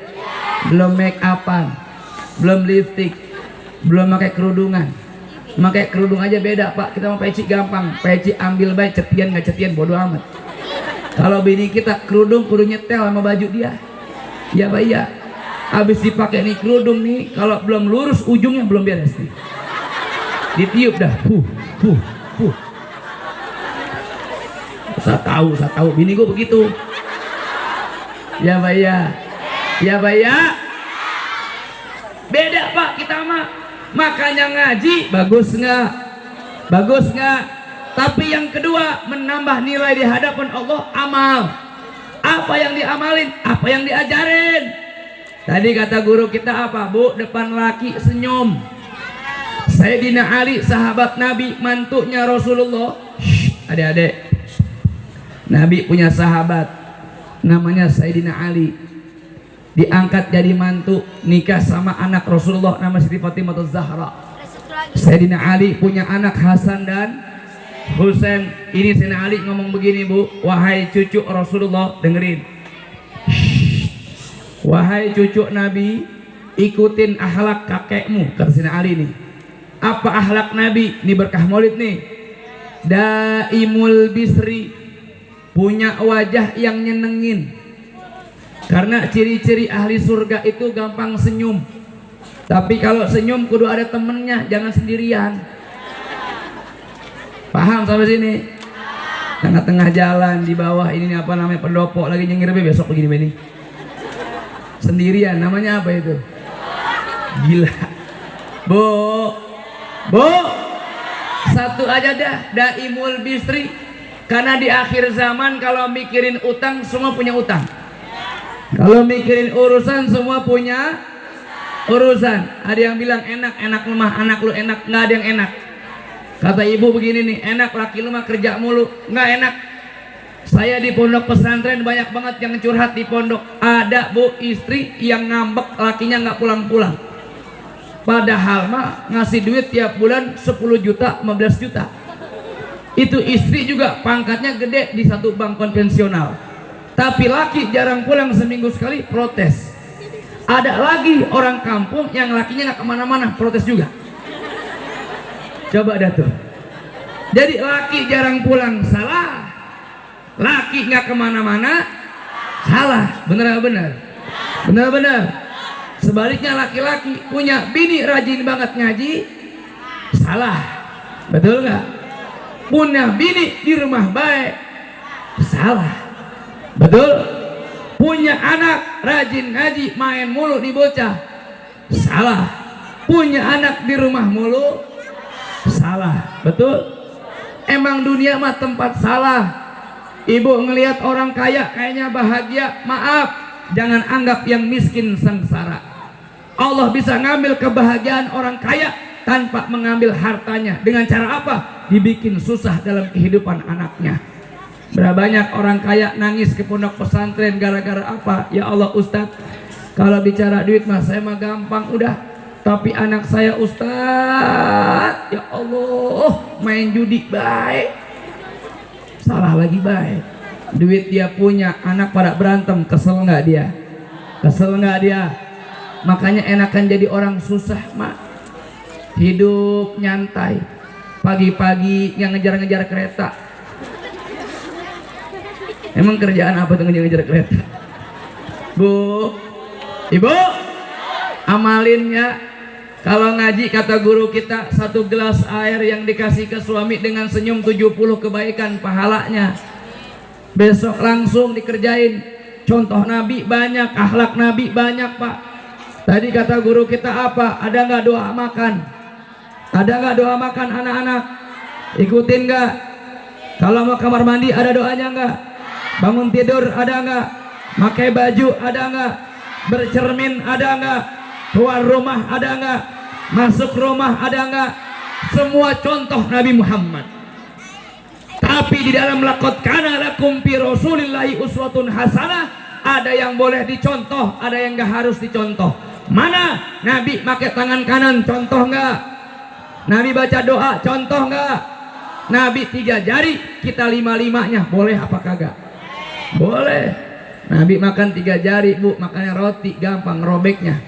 Belum make upan, belum lipstick, belum pakai kerudungan. Pakai kerudung aja beda Pak, kita mau peci gampang, peci ambil baik, cetian nggak cetian bodo amat. Kalau bini kita kerudung kudu nyetel sama baju dia. Ya Pak, iya. Habis dipakai nih kerudung nih, kalau belum lurus ujungnya belum beres nih. Ditiup dah. Saya tahu bini gue begitu. Ya Pak, iya. Ya Pak, iya. Beda Pak kita mah. Makanya ngaji bagus nggak? Bagus nggak? Tapi yang kedua, menambah nilai di hadapan Allah, amal. Apa yang diamalin? Apa yang diajarin? Tadi kata guru kita apa? Bu, depan laki senyum. Sayyidina Ali sahabat Nabi, mantunya Rasulullah. Adik-adik, Nabi punya sahabat namanya Sayyidina Ali, diangkat jadi mantu, nikah sama anak Rasulullah nama Siti Fatimah Zahra. Sayyidina Ali punya anak Hasan dan Husain. Ini Sayyidina Ali ngomong begini, Bu, wahai cucu Rasulullah, dengerin. Wahai cucu Nabi, ikutin akhlak kakekmu, kata Sayyidina Ali nih. Apa akhlak Nabi? Ini berkah maulid nih. Daimul bisri, punya wajah yang nyenengin. Karena ciri-ciri ahli surga itu gampang senyum. Tapi kalau senyum kudu ada temennya, jangan sendirian. Paham sampai sini? Tengah-tengah jalan di bawah ini apa namanya, pendopo lagi nyengir besok begini begini. Sendirian, namanya apa itu? Gila. Bu, satu aja dah, daimul bisri. Karena di akhir zaman kalau mikirin utang semua punya utang. Kalau mikirin urusan semua punya urusan. Ada yang bilang enak lu mah, anak lu enak, nggak ada yang enak. Kata ibu begini nih, enak laki lu mah kerja mulu, nggak enak. Saya di pondok pesantren banyak banget yang curhat di pondok. Ada Bu istri yang ngambek lakinya nggak pulang-pulang. Padahal mah ngasih duit tiap bulan 10 juta, 15 juta. Itu istri juga pangkatnya gede di satu bank konvensional. Tapi laki jarang pulang, seminggu sekali, protes. Ada lagi orang kampung yang lakinya nggak kemana-mana, protes juga. Coba dah tuh. Jadi laki jarang pulang salah, laki nggak kemana-mana salah. Bener bener, bener. Sebaliknya laki-laki punya bini rajin banget ngaji, salah. Betul nggak? Punya bini di rumah baik, salah. Betul? Punya anak rajin ngaji, main mulu di bocah, salah. Punya anak di rumah mulu, salah. Betul? Emang dunia mah tempat salah. Ibu ngelihat orang kaya kayaknya bahagia, maaf, jangan anggap yang miskin sengsara. Allah bisa ngambil kebahagiaan orang kaya tanpa mengambil hartanya. Dengan cara apa? Dibikin susah dalam kehidupan anaknya. Berapa banyak orang kaya nangis ke pondok pesantren gara-gara apa? Ya Allah Ustadz, kalau bicara duit mah saya mah gampang udah. Tapi anak saya Ustadz, ya Allah, main judi baik, salah lagi baik. Duit dia punya, anak pada berantem, kesel nggak dia? Kesel nggak dia? Makanya enakan jadi orang susah mak. Hidup nyantai, pagi-pagi yang ngejar-ngejar kereta. Emang kerjaan apa tuh ngejar-ngejar kereta? Bu, ibu, amalin ya. Kalau ngaji kata guru kita, 1 gelas air yang dikasih ke suami dengan senyum 70 kebaikan pahalanya. Besok langsung dikerjain. Contoh Nabi banyak, akhlak Nabi banyak pak. Tadi kata guru kita apa? Ada nggak doa makan? Ada nggak doa makan anak-anak? Ikutin nggak? Kalau mau kamar mandi ada doanya nggak? Bangun tidur ada nggak? Pakai baju ada nggak? Bercermin ada nggak? Keluar rumah ada nggak? Masuk rumah ada nggak? Semua contoh Nabi Muhammad. Tapi di dalam laqad kana lakum fi rasulillahi uswatun hasanah, ada yang boleh dicontoh, ada yang nggak harus dicontoh. Mana? Nabi pakai tangan kanan, contoh nggak? Nabi baca doa, contoh nggak? Nabi 3 jari, kita 5-5-nya, boleh apa kagak? Boleh. Nabi makan 3 jari bu, makannya roti, gampang robeknya.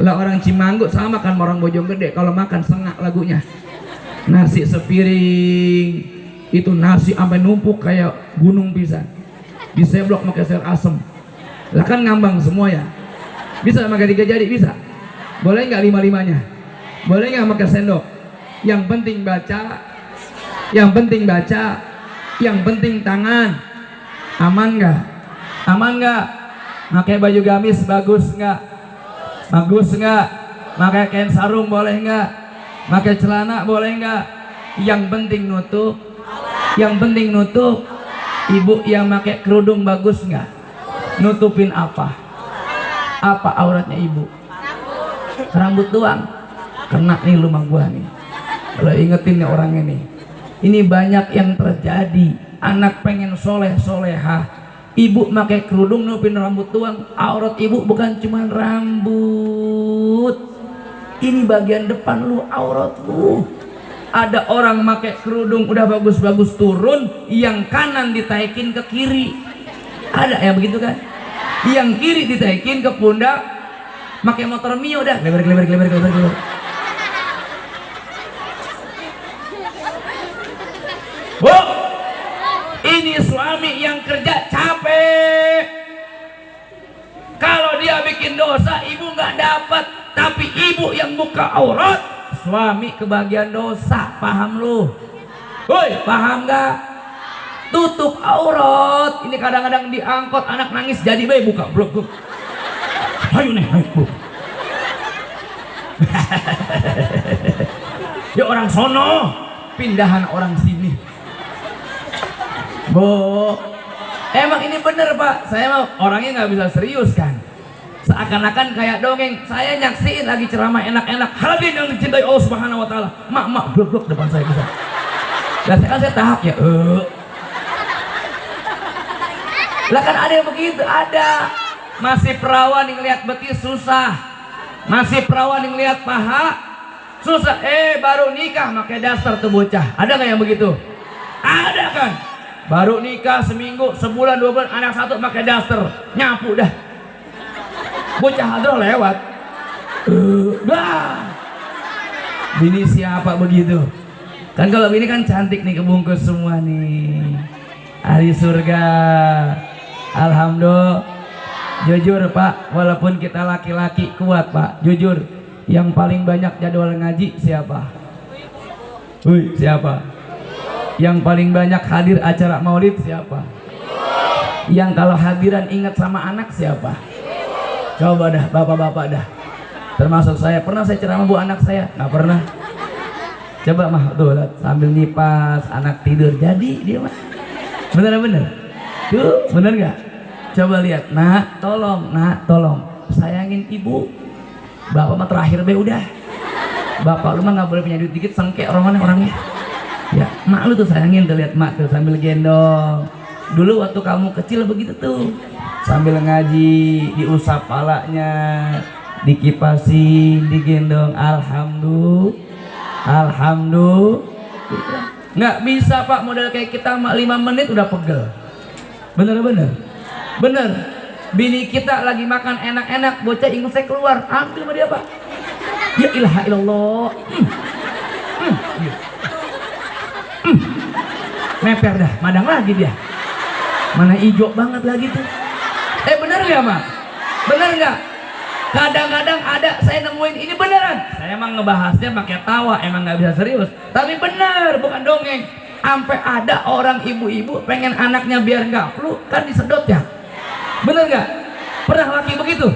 Lah orang Cimanggu sama makan orang Bojonggede, kalau makan sengak lagunya. Nasi sepiring, itu nasi sampai numpuk kayak gunung pisan. Diseblok pakai sayur asem. Lah kan ngambang semua ya. Bisa makan 3 jari bisa. Boleh nggak 5-5-nya? Boleh nggak makan sendok? Yang penting baca, yang penting baca, yang penting tangan. Aman nggak? Aman nggak? Pakai baju gamis bagus nggak? Bagus nggak? Pakai kain sarung boleh nggak? Pakai celana boleh nggak? Yang penting nutup. Yang penting nutup. Ibu yang pakai kerudung bagus nggak? Nutupin apa? Apa auratnya ibu? Rambut doang. kena nih lu sama gua nih. Kalau ingetin nih orang ini. Ini banyak yang terjadi. Anak pengen soleh solehah, ibu pakai kerudung nutupin rambut tuang. Aurat ibu bukan cuma rambut, ini bagian depan lu aurat lu. Ada orang pakai kerudung udah bagus-bagus turun, yang kanan ditaikin ke kiri. Ada yang begitu kan? Yang kiri ditaikin ke pundak, pakai motor Mio dah, lebar. Bu, ini suami yang kerja capek. Kalau dia bikin dosa, ibu nggak dapat. Tapi ibu yang buka aurat, suami kebagian dosa. Paham lu? Woi, paham nggak? Tutup aurat. Ini kadang-kadang diangkot anak nangis jadi bayi buka blok. Ayo nih, ayo bu. Ya orang sono, pindahan orang sini. Bu, emang ini bener pak, saya mau orangnya nggak bisa serius kan, seakan-akan kayak dongeng. Saya nyaksiin lagi ceramah enak-enak, hadirin yang dicintai Allah Subhanahu Wa Taala, mak blok depan saya bisa. Dan saya tahap ya, lah kan ada yang begitu, ada masih perawan yang lihat betis susah, masih perawan yang lihat paha susah. Baru nikah pakai daster tuh bocah, ada nggak yang begitu? Ada kan? Baru nikah seminggu, sebulan, 2 bulan, anak satu pakai daster, nyapu dah. Bocah hadro lewat. Bini siapa begitu? Kan kalau bini kan cantik nih, kebungkus semua nih. Ahli surga. Alhamdulillah. Jujur pak, walaupun kita laki-laki kuat pak, jujur. Yang paling banyak jadwal ngaji siapa? Wih, siapa? Yang paling banyak hadir acara maulid siapa? Yang kalau hadiran ingat sama anak siapa? Coba dah, bapak-bapak dah. Termasuk saya, pernah saya ceramah bu anak saya? Nggak pernah. Coba mah tuh sambil nipas, anak tidur, jadi dia mah. Bener-bener? Tuh, bener nggak? Coba lihat, nak, tolong, sayangin ibu. Bapak mah terakhir be udah. Bapak lu mah nggak boleh punya duit dikit, sengke orangnya. Ya, mak lu tuh sayangin tuh, lihat mak tuh sambil gendong. Dulu waktu kamu kecil begitu tuh, sambil ngaji, diusap palanya, dikipasin, digendong. Alhamdulillah. Nggak bisa pak model kayak kita 5 menit udah pegel. Bener. Bini kita lagi makan enak-enak, bocah ingusnya keluar, ambil sama dia pak. Ya ilaha illallah. Meper dah, madang lagi dia. Mana hijau banget lagi tuh. Bener gak mak? Bener gak? Kadang-kadang ada saya nemuin ini beneran. Saya emang ngebahasnya pakai tawa, emang nggak bisa serius. Tapi bener, bukan dongeng. Sampai ada orang ibu-ibu pengen anaknya biar nggak flu, kan disedot ya. Bener gak? Pernah laki begitu?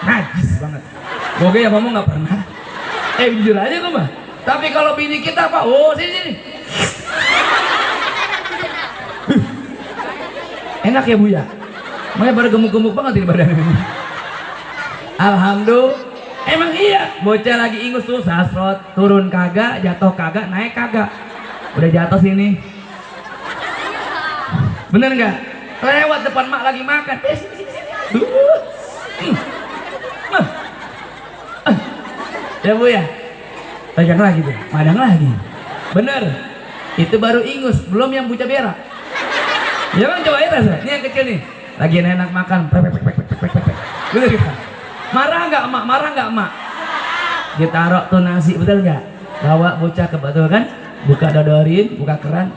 Najis banget. Oke ya ngomong nggak pernah. Jujur aja kok mah. Tapi kalau bini kita pak, sini. Enak ya bu ya, makanya pada gemuk-gemuk banget ini badannya. Alhamdulillah. Emang iya, bocah lagi ingus tuh sasrot, turun kagak, jatuh kagak, naik kagak. Udah jatuh sini. Bener nggak? Lewat depan mak lagi makan. Sini. Ya bu ya, pegang lagi tuh, madang lagi. Bener, itu baru ingus, belum yang buca berak. Ya bang, coba ya rasa. Ini yang kecil nih, lagi enak makan. Bener gak? Marah nggak emak? Ditaruh tuh nasi, betul nggak? Bawa bocah ke batu kan, buka dodorin, buka keran,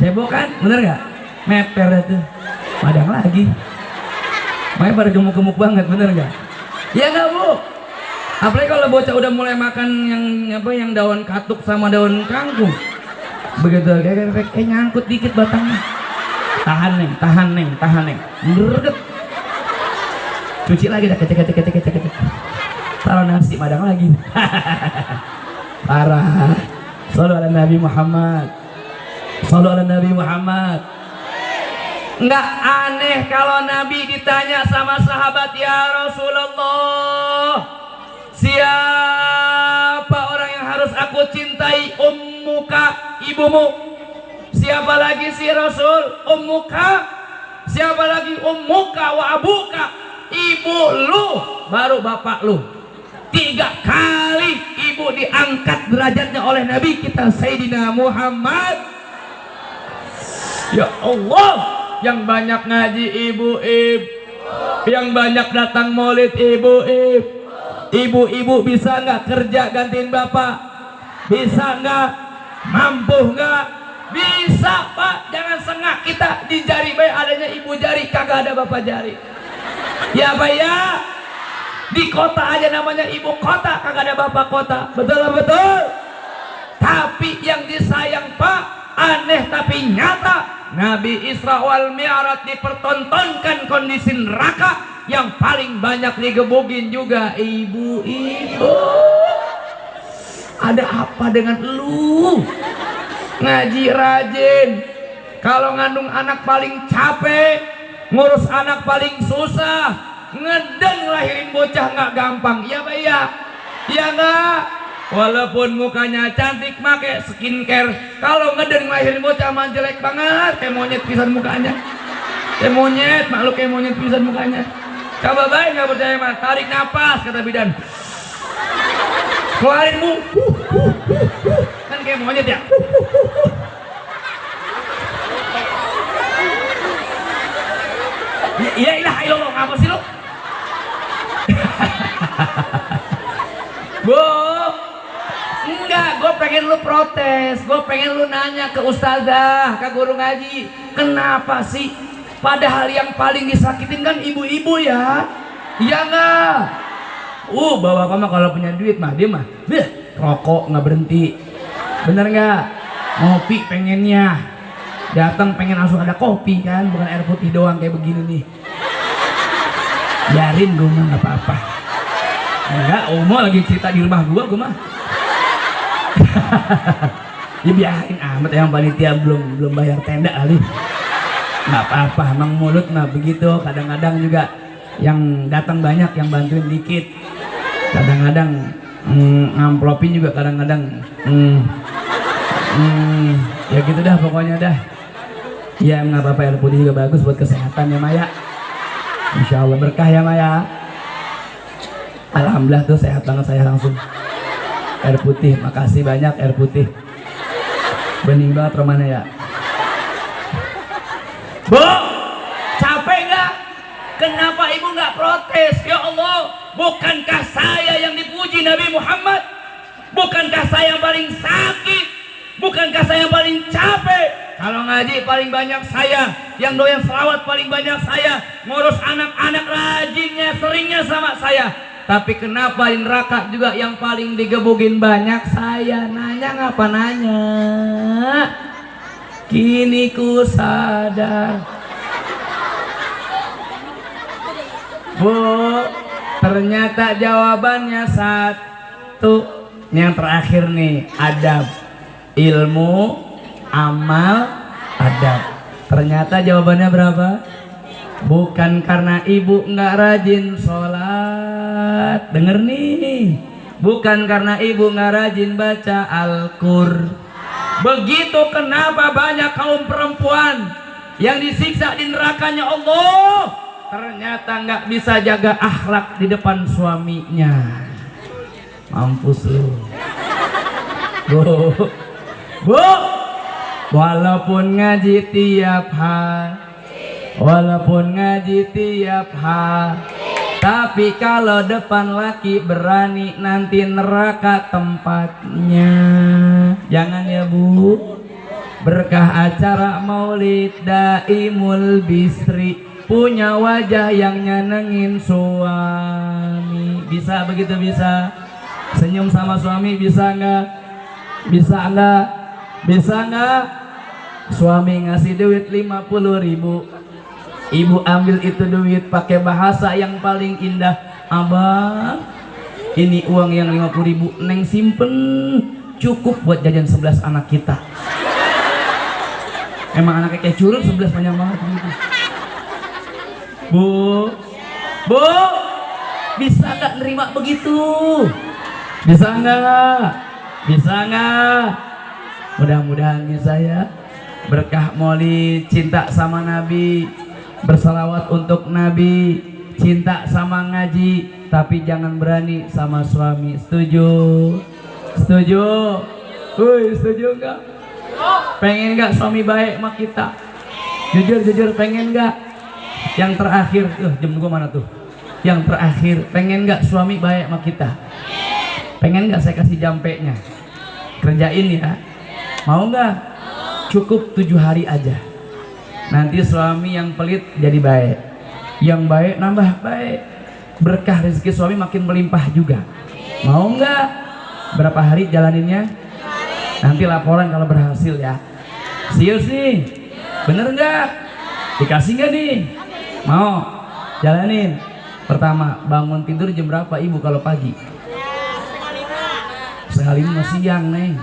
cebok kan, bener nggak? Meper tuh, madang lagi. Makanya pada gemuk-gemuk banget, bener nggak? Ya nggak bu? Apalagi kalau bocah udah mulai makan yang daun katuk sama daun kangkung. Begitu kayak nyangkut dikit batangnya. Tahan neng. Berdet. Cuci lagi dah, kecek. Taruh nasi, madang lagi. Parah. Shallu ala Nabi Muhammad. Nggak aneh kalau Nabi ditanya sama sahabat, ya Rasulullah, siapa Ibumu. Siapa lagi si Rasul? Ummuka. Siapa lagi? Ummuka wa abuka. Ibu lu baru bapak lu. 3 kali ibu diangkat derajatnya oleh Nabi kita Sayyidina Muhammad. Ya Allah, yang banyak ngaji ibu-ibu, yang banyak datang maulid ibu-ibu. Ibu-ibu bisa nggak kerja gantiin bapak? Bisa nggak? Mampu nggak? Bisa Pak. Jangan sengak kita di jari baik adanya ibu jari, kagak ada bapak jari. Ya Pak ya. Di kota aja namanya ibu kota, kagak ada bapak kota. Betul betul. Tapi yang disayang Pak, aneh tapi nyata. Nabi Isra wal Mi'raj dipertontonkan kondisi neraka, yang paling banyak digebugin juga ibu-ibu. Ada apa dengan lu? Ngaji rajin. Kalau ngandung anak paling capek, ngurus anak paling susah. Ngedeng lahirin bocah nggak gampang, ya Pak ya? Ya nggak? Walaupun mukanya cantik, make skincare. Kalau ngedeng lahirin bocah mah jelek banget, kayak monyet pisan mukanya. Kayak monyet, makhluk kayak monyet pisan mukanya. Coba baik nggak percaya mah, tarik napas kata bidan. Keluarin mu, kan kayak monyet ya. Ya ilah ilah, ngapa sih lo? Bu, enggak, gue pengen lu protes, gue pengen lu nanya ke ustazah, ke guru ngaji, kenapa sih? Padahal yang paling disakitin kan ibu-ibu ya, iya nggak? Bapak mah kalau punya duit mah dia mah, rokok nggak berhenti, bener nggak? Ngopi pengennya, datang pengen langsung ada kopi kan, bukan air putih doang kayak begini nih. Biarin gue mah nggak apa-apa. Enggak, Omo lagi cerita di rumah gue mah. Ya biarin amat, yang panitia belum bayar tenda kali. Nggak apa-apa, emang mulut mah begitu. Kadang-kadang juga yang datang banyak, yang bantuin dikit. Kadang-kadang ngamplopin juga, kadang-kadang ya gitu dah pokoknya dah. Ya nggak apa-apa, air putih juga bagus buat kesehatan ya Maya. Insya Allah berkah ya Maya. Alhamdulillah tuh sehat banget saya langsung. Air putih, makasih banyak air putih. Bening banget Romana ya. Bu, capek nggak? Kenapa ibu nggak protes? Ya Allah, bukankah saya yang dipuji Nabi Muhammad? Bukankah saya yang paling sakit? Bukankah saya yang paling capek? Kalau ngaji paling banyak saya, yang doyan selawat paling banyak saya, ngurus anak-anak rajinnya, seringnya sama saya. Tapi kenapa di neraka juga yang paling digebugin banyak saya? Nanya ngapa nanya? Kini ku sadar. Bu, ternyata jawabannya satu. Yang terakhir nih, adab. Ilmu, amal, adab. Ternyata jawabannya berapa? Bukan karena ibu nggak rajin sholat, denger nih. Bukan karena ibu nggak rajin baca Al-Qur'an. Begitu kenapa banyak kaum perempuan yang disiksa di nerakanya Allah, ternyata nggak bisa jaga akhlak di depan suaminya. Mampus lu. Bu, walaupun ngaji tiap hari, walaupun ngaji tiap hari, tapi kalau depan laki berani, nanti neraka tempatnya. Jangan ya Bu. Berkah acara maulid Daimul Bisri, punya wajah yang nyenengin suami. Bisa begitu? Bisa? Senyum sama suami bisa nggak? Bisa nggak? Bisa nggak? Suami ngasih duit 50.000, ibu ambil itu duit pakai bahasa yang paling indah. Abang, ini uang yang 50.000 Neng simpen, cukup buat jajan 11 anak kita. Emang anaknya kayak curug 11 banyak banget gitu. Bu, bisa nggak nerima begitu? Bisa nggak? Bisa nggak? Mudah-mudahan bisa ya. Berkah maulid, cinta sama Nabi, bersalawat untuk Nabi, cinta sama ngaji, tapi jangan berani sama suami. Setuju? Setuju? Setuju enggak? Pengen enggak suami baik sama kita? Jujur pengen enggak? Yang terakhir, jam gua mana tuh? Yang terakhir, pengen enggak suami baik sama kita? Pengen enggak saya kasih jampenya? Kerjain ya. Mau enggak? Cukup 7 hari aja. Nanti suami yang pelit jadi baik, yang baik nambah baik. Berkah rezeki suami makin melimpah juga. Mau enggak? Berapa hari jalaninnya? Nanti laporan kalau berhasil ya. Serius nih? Bener enggak? Dikasih enggak nih? Mau? Jalanin. Pertama, bangun tidur jam berapa ibu kalau pagi? Setengah 5 siang nih.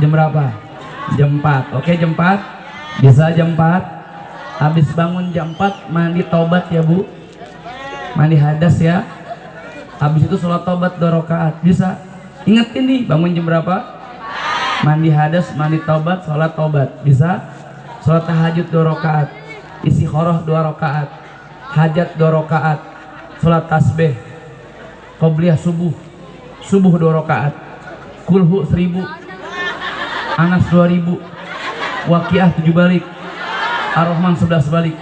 Jam berapa? Jam 4. Oke, jam 4. Bisa jam 4. Habis bangun jam 4 mandi taubat ya Bu. Mandi hadas ya. Habis itu sholat taubat 2 rakaat. Bisa. Ingetin nih, bangun jam berapa? Mandi hadas, mandi taubat, sholat taubat. Bisa. Sholat tahajud 2 rakaat. Istikharah 2 rakaat. Hajat 2 rakaat. Sholat tasbih. Qobliyah subuh. Subuh 2 rakaat. Kulhu 1000. Anas 2000, Waqiah 7 balik, Ar-Rahman 11 balik,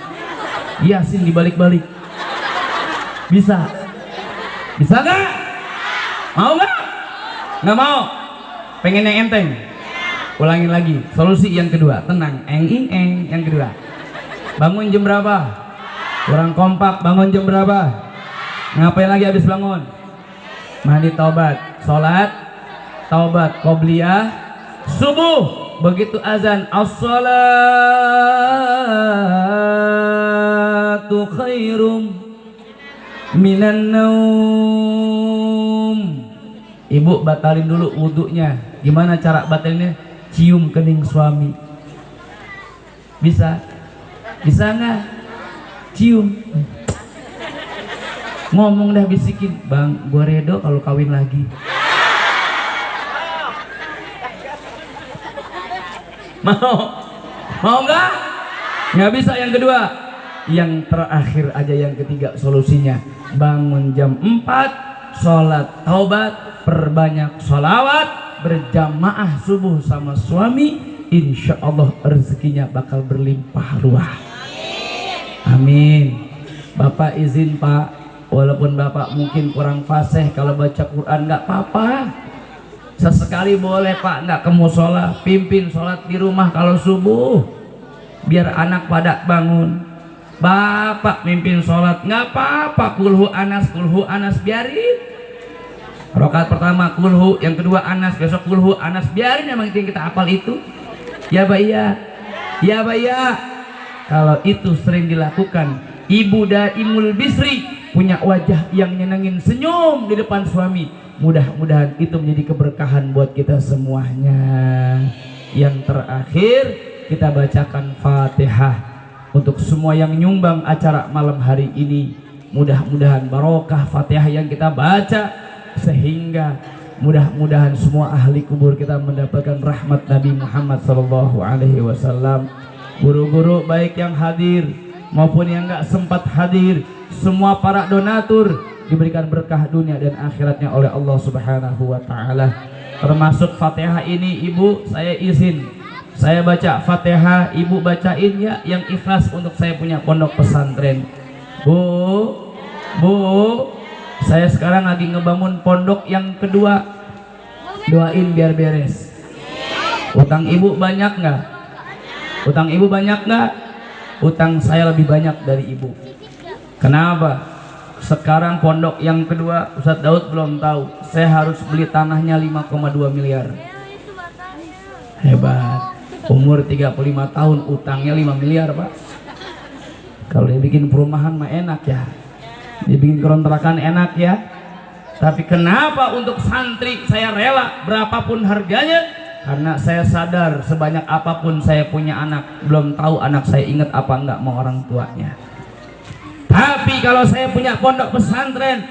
Yasin dibalik-balik. Bisa? Bisa gak? Mau gak? Gak mau? Pengen yang enteng? Ulangin lagi, solusi yang kedua, tenang, eng. Yang kedua, bangun jam berapa? Kurang kompak, bangun jam berapa? Ngapain lagi habis bangun? Mandi taubat, sholat taubat, qobliyah subuh. Begitu azan, as-salatu khairum minan naum. Ibu batalin dulu wudhunya. Gimana cara batalinnya? Cium kening suami. Bisa? Bisa nggak? Cium. Ngomong dah, bisikin, bang, gua redo kalau kawin lagi. Mau nggak? Nggak bisa. Yang kedua, yang terakhir aja, yang ketiga solusinya, bangun jam 4, sholat taubat, perbanyak sholawat, berjamaah subuh sama suami, insya Allah rezekinya bakal berlimpah ruah. Amin. Bapak izin Pak, walaupun Bapak mungkin kurang fasih kalau baca Quran, nggak apa-apa. Sesekali boleh Pak, nggak ke musola, pimpin sholat di rumah kalau subuh, biar anak pada bangun. Bapak mimpin sholat, nggak apa-apa. Kulhu anas biarin. Rakaat pertama kulhu, yang kedua anas, besok kulhu anas, biarin. Emang kita hafal itu? Ya Pak, iya. Ya Pak, iya. Kalau itu sering dilakukan, ibu daimul bisri, punya wajah yang nyenengin, senyum di depan suami. Mudah-mudahan itu menjadi keberkahan buat kita semuanya. Yang terakhir, kita bacakan Fatihah untuk semua yang nyumbang acara malam hari ini. Mudah-mudahan barokah Fatihah yang kita baca, sehingga mudah-mudahan semua ahli kubur kita mendapatkan rahmat Nabi Muhammad SAW. Guru-guru baik yang hadir maupun yang nggak sempat hadir, semua para donatur diberikan berkah dunia dan akhiratnya oleh Allah Subhanahu wa Ta'ala. Termasuk Fatihah ini, Ibu, saya izin saya baca Fatihah, Ibu bacain ya, yang ikhlas untuk saya punya pondok pesantren. Bu, saya sekarang lagi ngebangun pondok yang kedua. Doain biar beres. Utang Ibu banyak nggak? Utang Ibu banyak nggak? Utang saya lebih banyak dari Ibu. Kenapa? Sekarang pondok yang kedua, Ustadz Daud belum tahu, saya harus beli tanahnya 5,2 miliar. Hebat. Umur 35 tahun utangnya 5 miliar Pak. Kalau dia bikin perumahan mah enak ya, dia bikin kontrakan enak ya. Tapi kenapa untuk santri saya rela berapapun harganya? Karena saya sadar sebanyak apapun saya punya anak, belum tahu anak saya ingat apa enggak mau orang tuanya. Tapi kalau saya punya pondok pesantren,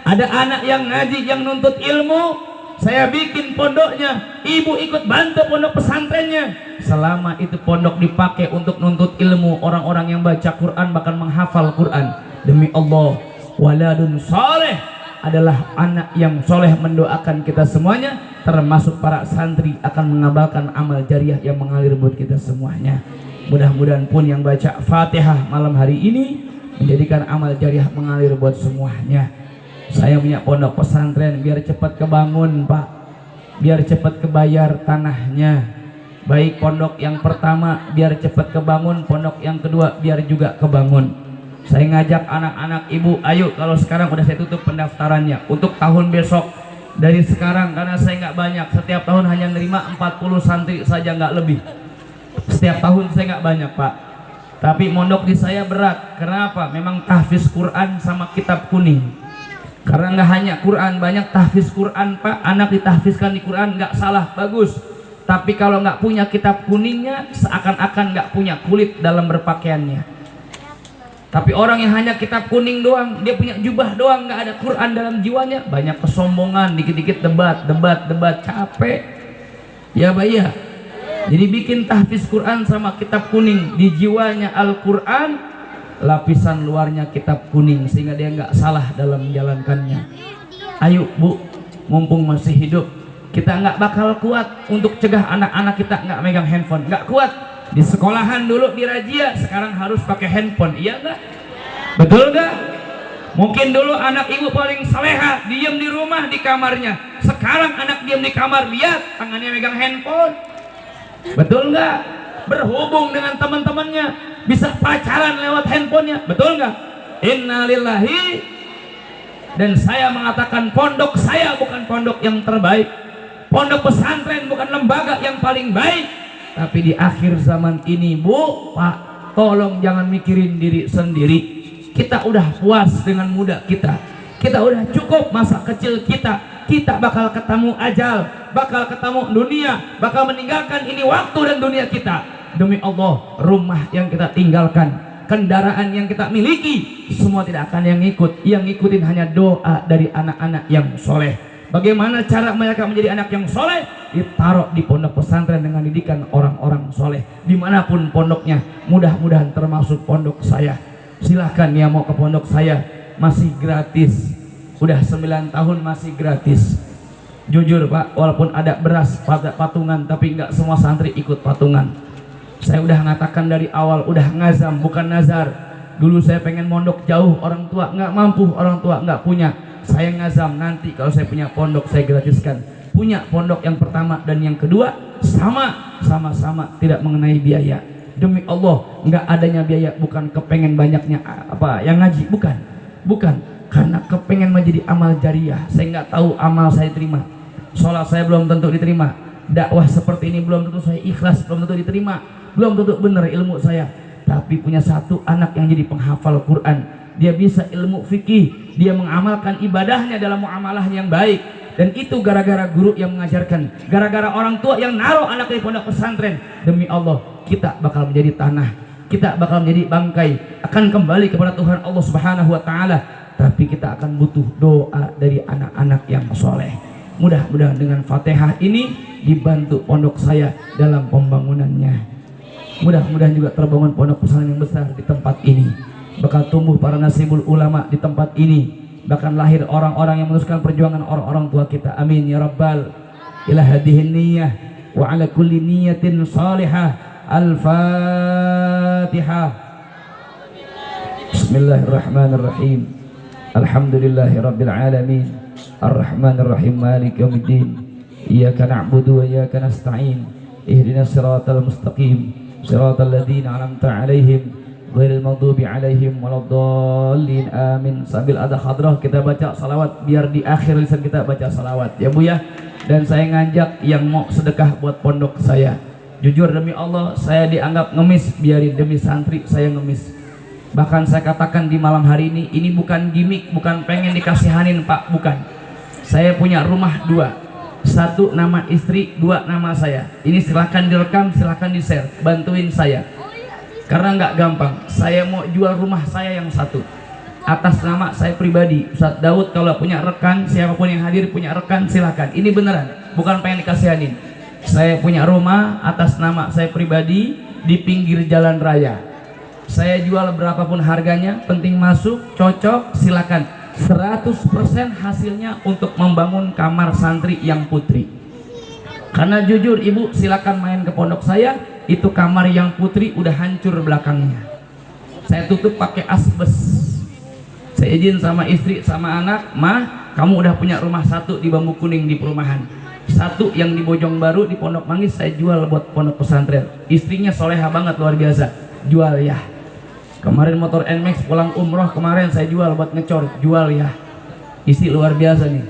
ada anak yang ngaji, yang nuntut ilmu, saya bikin pondoknya, ibu ikut bantu pondok pesantrennya. Selama itu pondok dipakai untuk nuntut ilmu, orang-orang yang baca Quran bahkan menghafal Quran, demi Allah, waladun soleh adalah anak yang soleh mendoakan kita semuanya, termasuk para santri akan mengabalkan amal jariah yang mengalir buat kita semuanya. Mudah-mudahan pun yang baca Fatihah malam hari ini menjadikan amal jariah mengalir buat semuanya. Saya punya pondok pesantren biar cepat kebangun Pak, biar cepat kebayar tanahnya. Baik pondok yang pertama biar cepat kebangun, pondok yang kedua biar juga kebangun. Saya ngajak anak-anak ibu, ayo kalau sekarang udah saya tutup pendaftarannya untuk tahun besok. Dari sekarang, karena saya nggak banyak, setiap tahun hanya nerima 40 santri saja, nggak lebih. Setiap tahun saya nggak banyak Pak, tapi mondok di saya berat. Kenapa? Memang tahfiz Quran sama kitab kuning. Karena nggak hanya Quran, banyak tahfiz Quran Pak, anak ditahfizkan di Quran, nggak salah, bagus. Tapi kalau nggak punya kitab kuningnya, seakan-akan nggak punya kulit dalam berpakaiannya. Tapi orang yang hanya kitab kuning doang, dia punya jubah doang, nggak ada Quran dalam jiwanya, banyak kesombongan, dikit-dikit debat, capek. Ya Pak ya. Jadi bikin tahfiz Quran sama kitab kuning, di jiwanya Al-Quran, lapisan luarnya kitab kuning, sehingga dia nggak salah dalam menjalankannya. Ayo Bu, mumpung masih hidup, kita nggak bakal kuat untuk cegah anak-anak kita nggak megang handphone, nggak kuat. Di sekolahan dulu dirajia, sekarang harus pakai handphone, iya nggak? Betul nggak? Mungkin dulu anak ibu paling saleha diem di rumah di kamarnya, sekarang anak diem di kamar, lihat tangannya megang handphone. Betul nggak? Berhubung dengan teman-temannya, bisa pacaran lewat handphonenya, betul nggak? Innalillahi. Dan saya mengatakan pondok saya bukan pondok yang terbaik, pondok pesantren bukan lembaga yang paling baik. Tapi di akhir zaman ini Bu, Pak, tolong jangan mikirin diri sendiri. Kita udah puas dengan muda kita, kita udah cukup masa kecil kita. Kita bakal ketemu ajal, bakal ketemu dunia, bakal meninggalkan ini waktu dan dunia kita. Demi Allah, rumah yang kita tinggalkan, kendaraan yang kita miliki, semua tidak akan yang ngikut. Yang ngikutin hanya doa dari anak-anak yang soleh. Bagaimana cara mereka menjadi anak yang soleh? Ditaruh di pondok pesantren dengan didikan orang-orang soleh, dimanapun pondoknya. Mudah-mudahan termasuk pondok saya. Silahkan ya, mau ke pondok saya, masih gratis. Udah 9 tahun masih gratis. Jujur Pak, walaupun ada beras pada patungan, tapi nggak semua santri ikut patungan. Saya udah ngatakan dari awal, udah ngazam bukan nazar. Dulu saya pengen mondok jauh, orang tua nggak mampu, orang tua nggak punya. Saya ngazam, nanti kalau saya punya pondok saya gratiskan. Punya pondok yang pertama dan yang kedua sama-sama tidak mengenai biaya. Demi Allah, nggak adanya biaya bukan kepengen banyaknya apa yang ngaji, bukan, karena kepengen menjadi amal jariah. Saya nggak tahu amal saya terima, sholat saya belum tentu diterima, dakwah seperti ini belum tentu saya ikhlas, belum tentu diterima, belum tentu benar ilmu saya. Tapi punya satu anak yang jadi penghafal Quran, dia bisa ilmu fikih, dia mengamalkan ibadahnya dalam muamalah yang baik, dan itu gara-gara guru yang mengajarkan, gara-gara orang tua yang naruh anak di pondok pesantren. Demi Allah, kita bakal menjadi tanah, kita bakal menjadi bangkai, akan kembali kepada Tuhan Allah Subhanahu wa Ta'ala. Tapi kita akan butuh doa dari anak-anak yang soleh. Mudah-mudahan dengan Fatihah ini dibantu pondok saya dalam pembangunannya. Mudah-mudahan juga terbangun pondok pesantren yang besar di tempat ini, bakal tumbuh para nasibul ulama di tempat ini, bahkan lahir orang-orang yang meneruskan perjuangan orang-orang tua kita. Amin ya rabbal ila hadihin niyyah wa ala kulli niyatin salihah. Al-Fatihah. Bismillahirrahmanirrahim. Alhamdulillahi rabbil alamin, arrahmanir rahim, maliki yaumiddin, iyyaka na'budu wa iyyaka nasta'in, ihdinas siratal mustaqim, siratal ladzina an'amta 'alaihim ghairil maghdubi 'alaihim waladdallin. Amin. Sambil ada hadrah kita baca salawat, biar di akhir lisan kita baca salawat ya Bu ya. Dan saya ngajak yang mau sedekah buat pondok saya. Jujur demi Allah, saya dianggap ngemis, biarin demi santri saya ngemis. Bahkan saya katakan di malam hari ini bukan gimmick, bukan pengen dikasihanin Pak, bukan. Saya punya rumah 2, 1 nama istri, 2 nama saya. Ini silahkan direkam, silahkan di share, bantuin saya. Karena nggak gampang, saya mau jual rumah saya yang 1. atas nama saya pribadi. Ustadz Daud kalau punya rekan, siapapun yang hadir punya rekan silahkan. Ini beneran, bukan pengen dikasihanin. Saya punya rumah atas nama saya pribadi di pinggir jalan raya. Saya jual berapapun harganya, penting masuk, cocok, silakan. 100% hasilnya untuk membangun kamar santri yang putri. Karena jujur ibu, silakan main ke pondok saya, itu kamar yang putri udah hancur belakangnya. Saya tutup pakai asbes. Saya izin sama istri sama anak, mah kamu udah punya rumah satu di Bambu Kuning di perumahan, satu yang di Bojong Baru di Pondok Manggis saya jual buat pondok pesantren. Istrinya soleha banget, luar biasa, jual ya. Kemarin motor NMAX pulang umroh kemarin saya jual buat ngecor, jual ya. Istri luar biasa nih,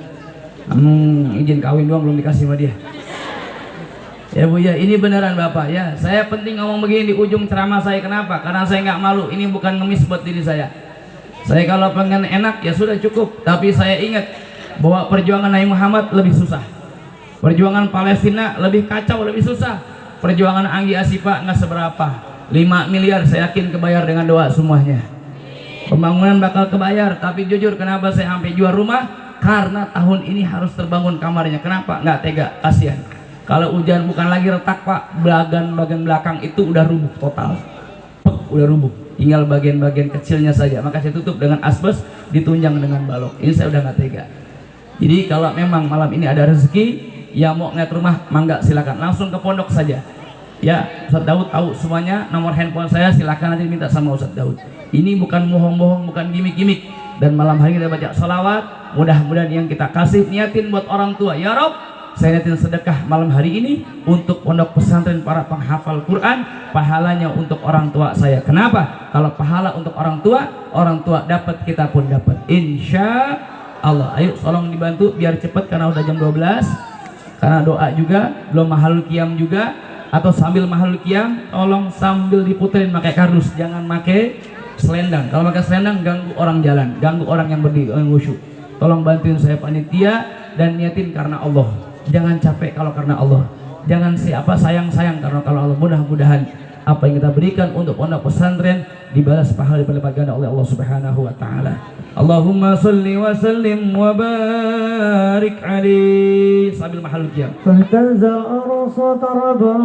izin kawin doang belum dikasih sama dia. Ya Bu ya, ini beneran Bapak ya. Saya penting ngomong begini di ujung ceramah saya, kenapa? Karena saya nggak malu, ini bukan ngemis buat diri saya. Saya kalau pengen enak ya sudah cukup, tapi saya ingat bahwa perjuangan Nabi Muhammad lebih susah. Perjuangan Palestina lebih kacau, lebih susah. Perjuangan Anggi Asipa nggak seberapa. 5 miliar saya yakin kebayar dengan doa semuanya. Pembangunan bakal kebayar, tapi jujur kenapa saya sampai jual rumah? Karena tahun ini harus terbangun kamarnya. Kenapa? Nggak tega, kasihan. Kalau hujan bukan lagi retak Pak, bagian belakang itu udah rubuh total. Udah rubuh, tinggal bagian-bagian kecilnya saja. Maka saya tutup dengan asbes, ditunjang dengan balok. Ini saya udah nggak tega. Jadi kalau memang malam ini ada rezeki, ya mau ngeliat rumah, mangga silakan langsung ke pondok saja. Ya, Ustadz Daud tahu semuanya, nomor handphone saya silakan nanti minta sama Ustadz Daud. Ini bukan bohong-bohong, bukan gimmick-gimmick. Dan malam hari kita baca salawat, mudah-mudahan yang kita kasih niatin buat orang tua. Ya Rob, saya niatin sedekah malam hari ini untuk pondok pesantren para penghafal Quran, pahalanya untuk orang tua saya. Kenapa? Kalau pahala untuk orang tua dapat, kita pun dapat. Insya Allah. Ayo tolong dibantu biar cepat karena udah jam 12. Karena doa juga, belum mahalul qiyam juga. Atau sambil mahalul qiyam, tolong sambil diputerin pakai kardus, jangan pakai selendang. Kalau pakai selendang ganggu orang jalan, ganggu orang yang berdiri, orang khusyuk. Tolong bantuin saya panitia dan niatin karena Allah. Jangan capek kalau karena Allah. Jangan siapa sayang-sayang karena kalau Allah. Mudah-mudahan apa yang kita berikan untuk pondok pesantren dibalas pahala berlipat ganda oleh Allah Subhanahu wa taala. Allahumma shalli wa sallim wa barik alaihi sambil mahal qiyam. Fahtazal arsa tarban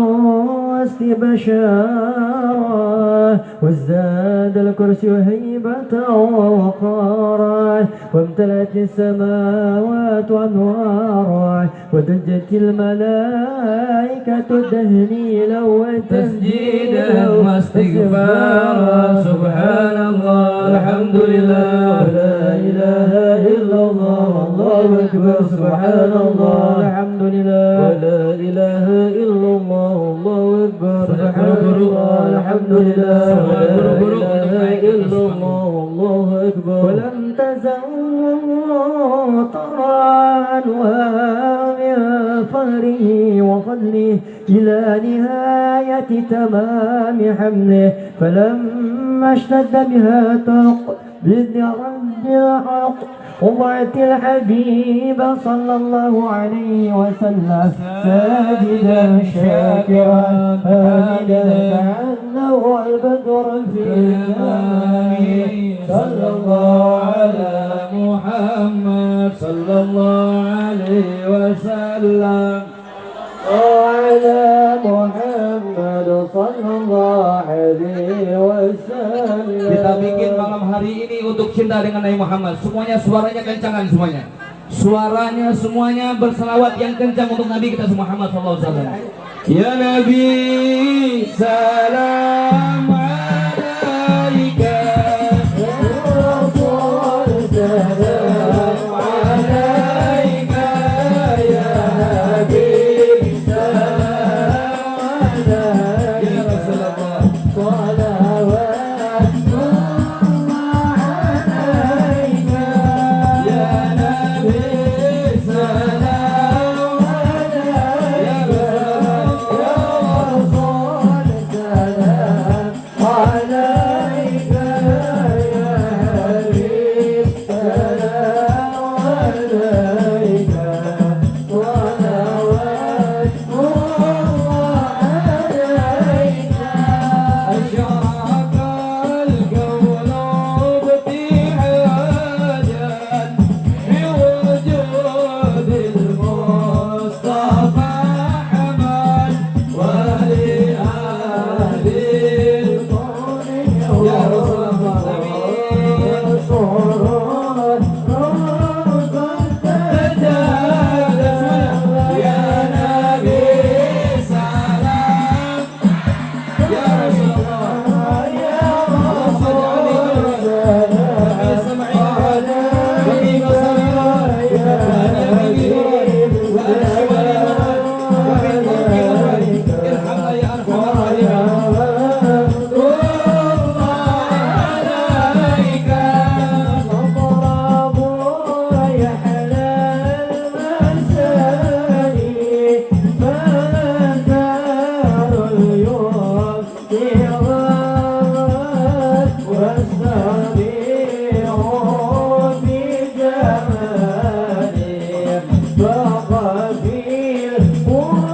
واستبشارا وازداد الكرسي هيبة ووقارا وامتلأت السماوات أنوارا ودجت الملائكة تهليلا وتسجيدا واستغفارا سبحان الله الحمد لله لا إله إلا الله الله أكبر سبحان الله الحمد لله ولا إله إلا الله الله أكبر سبحان الله الحمد لله ولا إله إلا الله الله أكبر ولم تزل ترى أنواع من فخره وفضله إلى نهاية تمام حمله فلما اشتد بها تقبض رب الحق وضعت الحبيب صلى الله عليه وسلم ساجدا شاكرا حامدا كأنه البدر في السماء صلى الله على محمد صلى الله عليه وسلم وعلى محمد صلى الله عليه وسلم. Kita bikin malam hari ini untuk cinta dengan Nabi Muhammad. Semuanya suaranya kencangan semuanya. Suaranya semuanya berselawat yang kencang untuk Nabi kita Muhammad sallallahu alaihi wasallam. Ya Nabi salam alaika ya Rasul salam alaika ya Habib salam alaika ya Rasulullah salawat alaika ya Nabi salam alaika ya Rasul salam عليك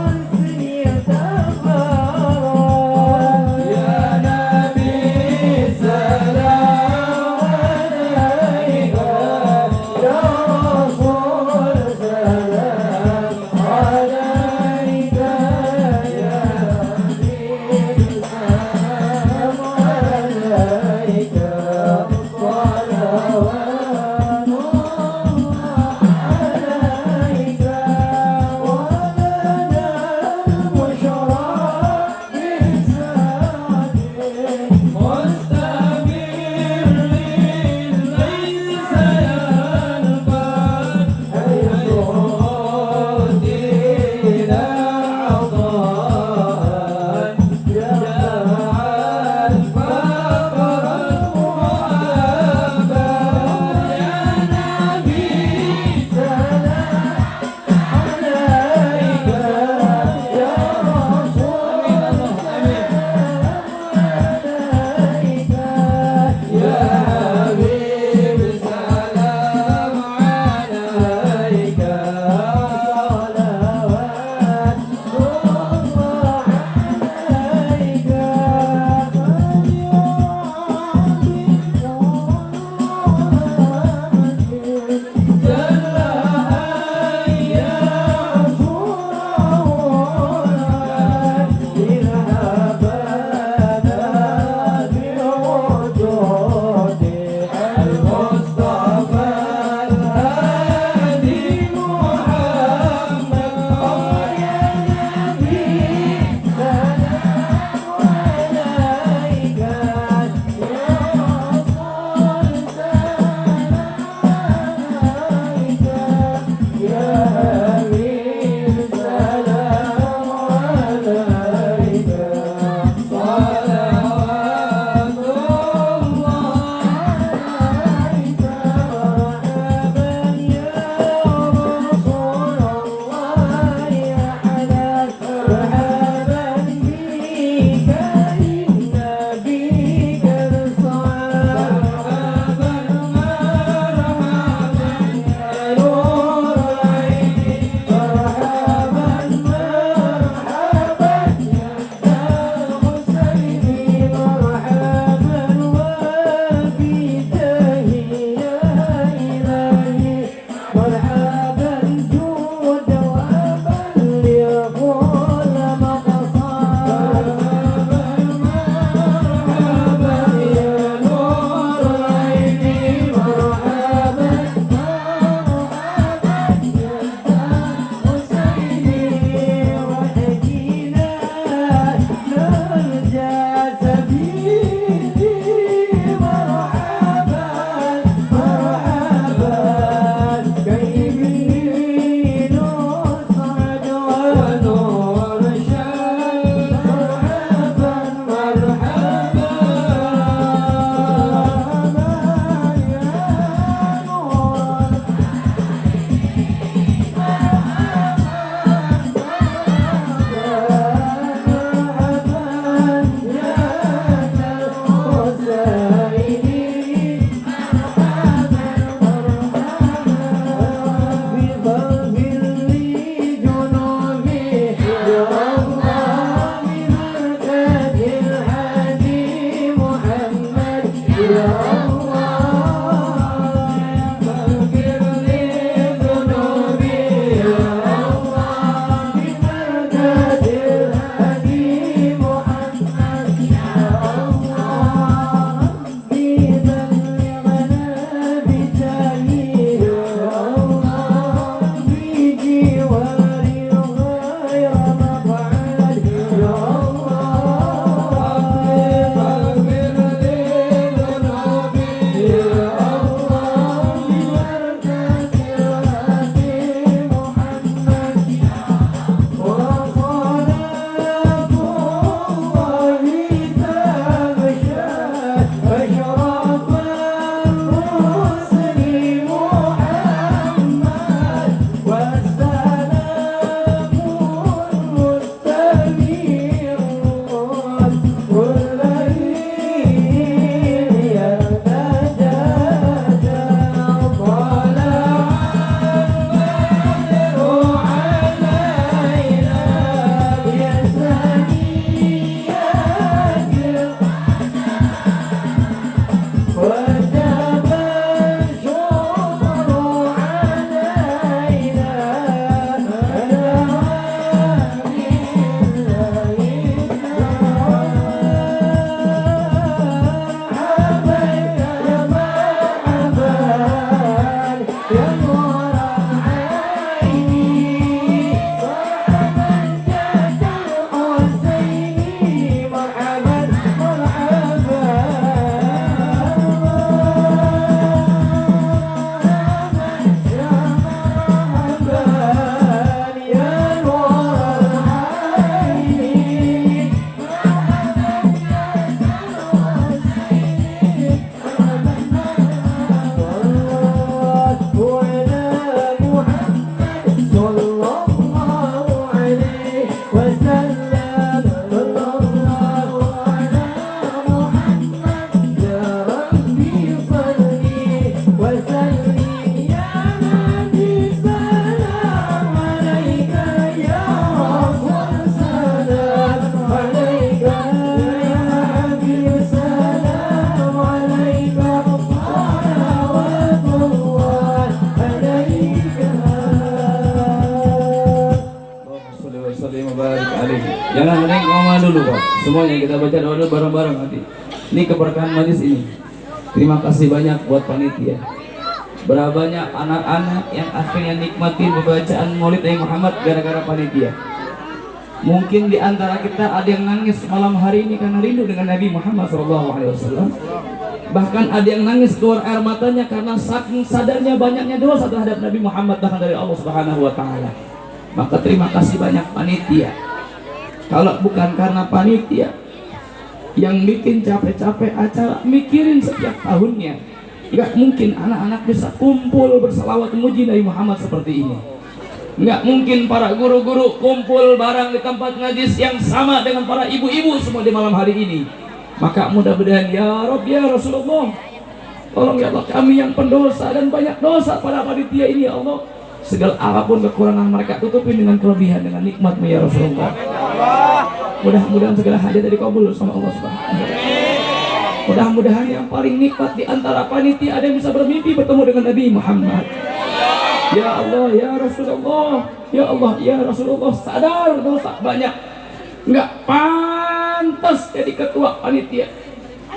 sallim wa barik alaihi. Jangan mending ngomong dulu Pak. Semuanya kita baca doa dulu bareng-bareng nanti. Ini keberkahan majelis ini. Terima kasih banyak buat panitia. Berapa banyak anak-anak yang akhirnya nikmatin pembacaan Maulid Nabi Muhammad gara-gara panitia. Mungkin di antara kita ada yang nangis malam hari ini karena rindu dengan Nabi Muhammad SAW. Bahkan ada yang nangis keluar air matanya karena saking sadarnya banyaknya dosa terhadap Nabi Muhammad bahkan dari Allah Subhanahu wa taala. Maka terima kasih banyak panitia. Kalau bukan karena panitia yang bikin capek-capek acara mikirin setiap tahunnya, nggak mungkin anak-anak bisa kumpul berselawat memuji Nabi Muhammad seperti ini. Nggak mungkin para guru-guru kumpul bareng di tempat najis yang sama dengan para ibu-ibu semua di malam hari ini. Maka mudah-mudahan ya Rabb ya Rasulullah, tolong ya Allah kami yang pendosa dan banyak dosa pada panitia ini ya Allah, segala apapun kekurangan mereka tutupin dengan kelebihan dengan nikmat-Mu ya Rasulullah. Mudah-mudahan segala hajat dari kabul sama Allah Subhanahu wa taala. Mudah-mudahan yang paling nikmat di antara panitia ada yang bisa bermimpi bertemu dengan Nabi Muhammad. Ya Allah, ya Rasulullah, ya Allah, ya Rasulullah, sadar dosa banyak. Nggak pantas jadi ketua panitia,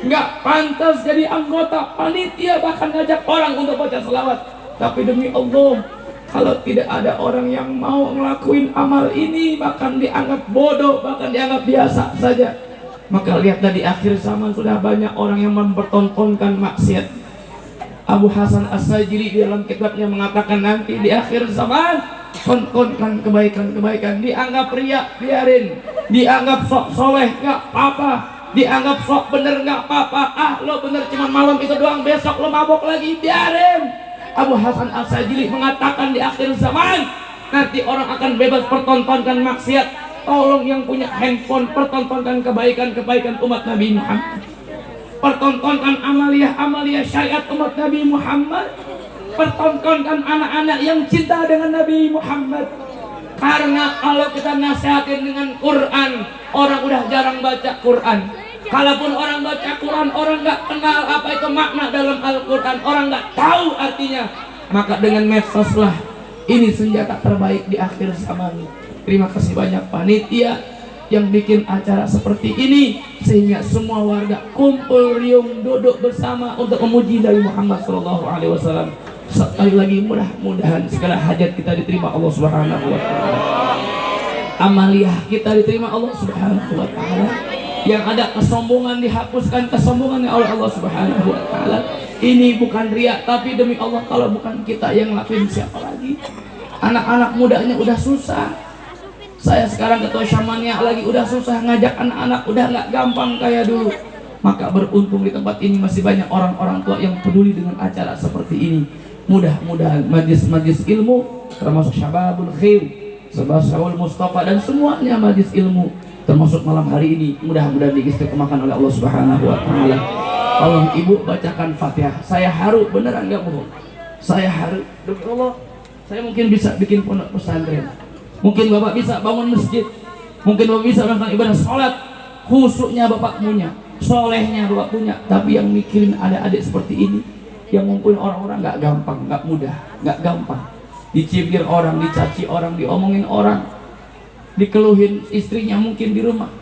nggak pantas jadi anggota panitia, bahkan ngajak orang untuk baca selawat. Tapi demi Allah, kalau tidak ada orang yang mau ngelakuin amal ini, bahkan dianggap bodoh, bahkan dianggap biasa saja. Maka lihat di akhir zaman sudah banyak orang yang mempertontonkan maksiat. Abu Hasan As-Sajili di dalam kitabnya mengatakan nanti di akhir zaman tontonkan kebaikan-kebaikan, dianggap riya biarin, dianggap sok soleh nggak apa-apa, dianggap sok bener nggak apa-apa. Ah lo bener cuman malam itu doang, besok lo mabok lagi, biarin. Abu Hasan As-Sajili mengatakan di akhir zaman nanti orang akan bebas pertontonkan maksiat. Tolong yang punya handphone pertontonkan kebaikan-kebaikan umat Nabi Muhammad, pertontonkan amalia-amalia syariat umat Nabi Muhammad, pertontonkan anak-anak yang cinta dengan Nabi Muhammad. Karena kalau kita nasihatin dengan Quran, orang udah jarang baca Quran. Kalaupun orang baca Quran, orang nggak kenal apa itu makna dalam Al-Quran, orang nggak tahu artinya. Maka dengan medsos lah, ini senjata terbaik di akhir zaman. Terima kasih banyak panitia yang bikin acara seperti ini sehingga semua warga kumpul riung duduk bersama untuk memuji Nabi Muhammad SAW. Sekali lagi mudah-mudahan segala hajat kita diterima Allah Subhanahu wa taala. Amaliah kita diterima Allah Subhanahu wa taala. Yang ada kesombongan dihapuskan kesombongannya oleh Allah Subhanahu wa taala. Ini bukan riya tapi demi Allah, kalau bukan kita yang lakuin siapa lagi? Anak-anak mudanya udah susah. Saya sekarang ketua syamannya lagi udah susah, ngajak anak-anak udah nggak gampang kayak dulu. Maka beruntung di tempat ini masih banyak orang-orang tua yang peduli dengan acara seperti ini. Mudah-mudahan majlis-majlis ilmu termasuk Syababul Khair, Syababul Mustafa dan semuanya majlis ilmu termasuk malam hari ini mudah-mudahan diistiqomahkan oleh Allah Subhanahu wa taala. Tolong ibu bacakan Fatihah. Saya haru beneran nggak bohong. Saya haru demi Allah. Saya mungkin bisa bikin pondok pesantren. Mungkin bapak bisa bangun masjid, mungkin bapak bisa melakukan ibadah sholat, khusyuknya bapak punya, solehnya bapak punya. Tapi yang mikirin ada adik seperti ini, yang ngumpulin orang-orang nggak gampang, nggak mudah, nggak gampang. Dicibir orang, dicaci orang, diomongin orang, dikeluhin istrinya mungkin di rumah.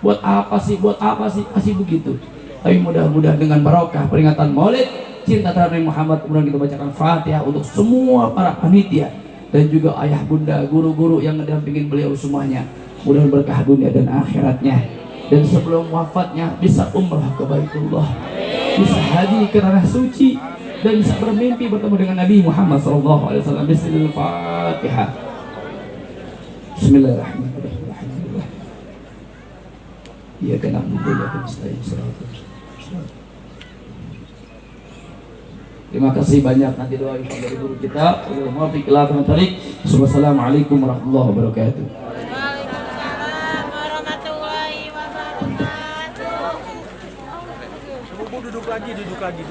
Buat apa sih, masih begitu. Tapi mudah-mudahan dengan barokah peringatan Maulid, cinta terhadap Nabi Muhammad, kemudian kita bacakan Fatihah untuk semua para panitia dan juga ayah bunda, guru-guru yang mendampingin beliau semuanya. Mudah-mudahan berkah dunia dan akhiratnya. Dan sebelum wafatnya bisa umrah ke Baitullah, bisa haji ke tanah suci, dan bisa bermimpi bertemu dengan Nabi Muhammad SAW. Bismillahirrahmanirrahim. Bismillahirrahmanirrahim. Ya kana mulia Terima kasih banyak, nanti doa dari guru kita. Wassalamualaikum warahmatullahi wabarakatuh. Duduk lagi.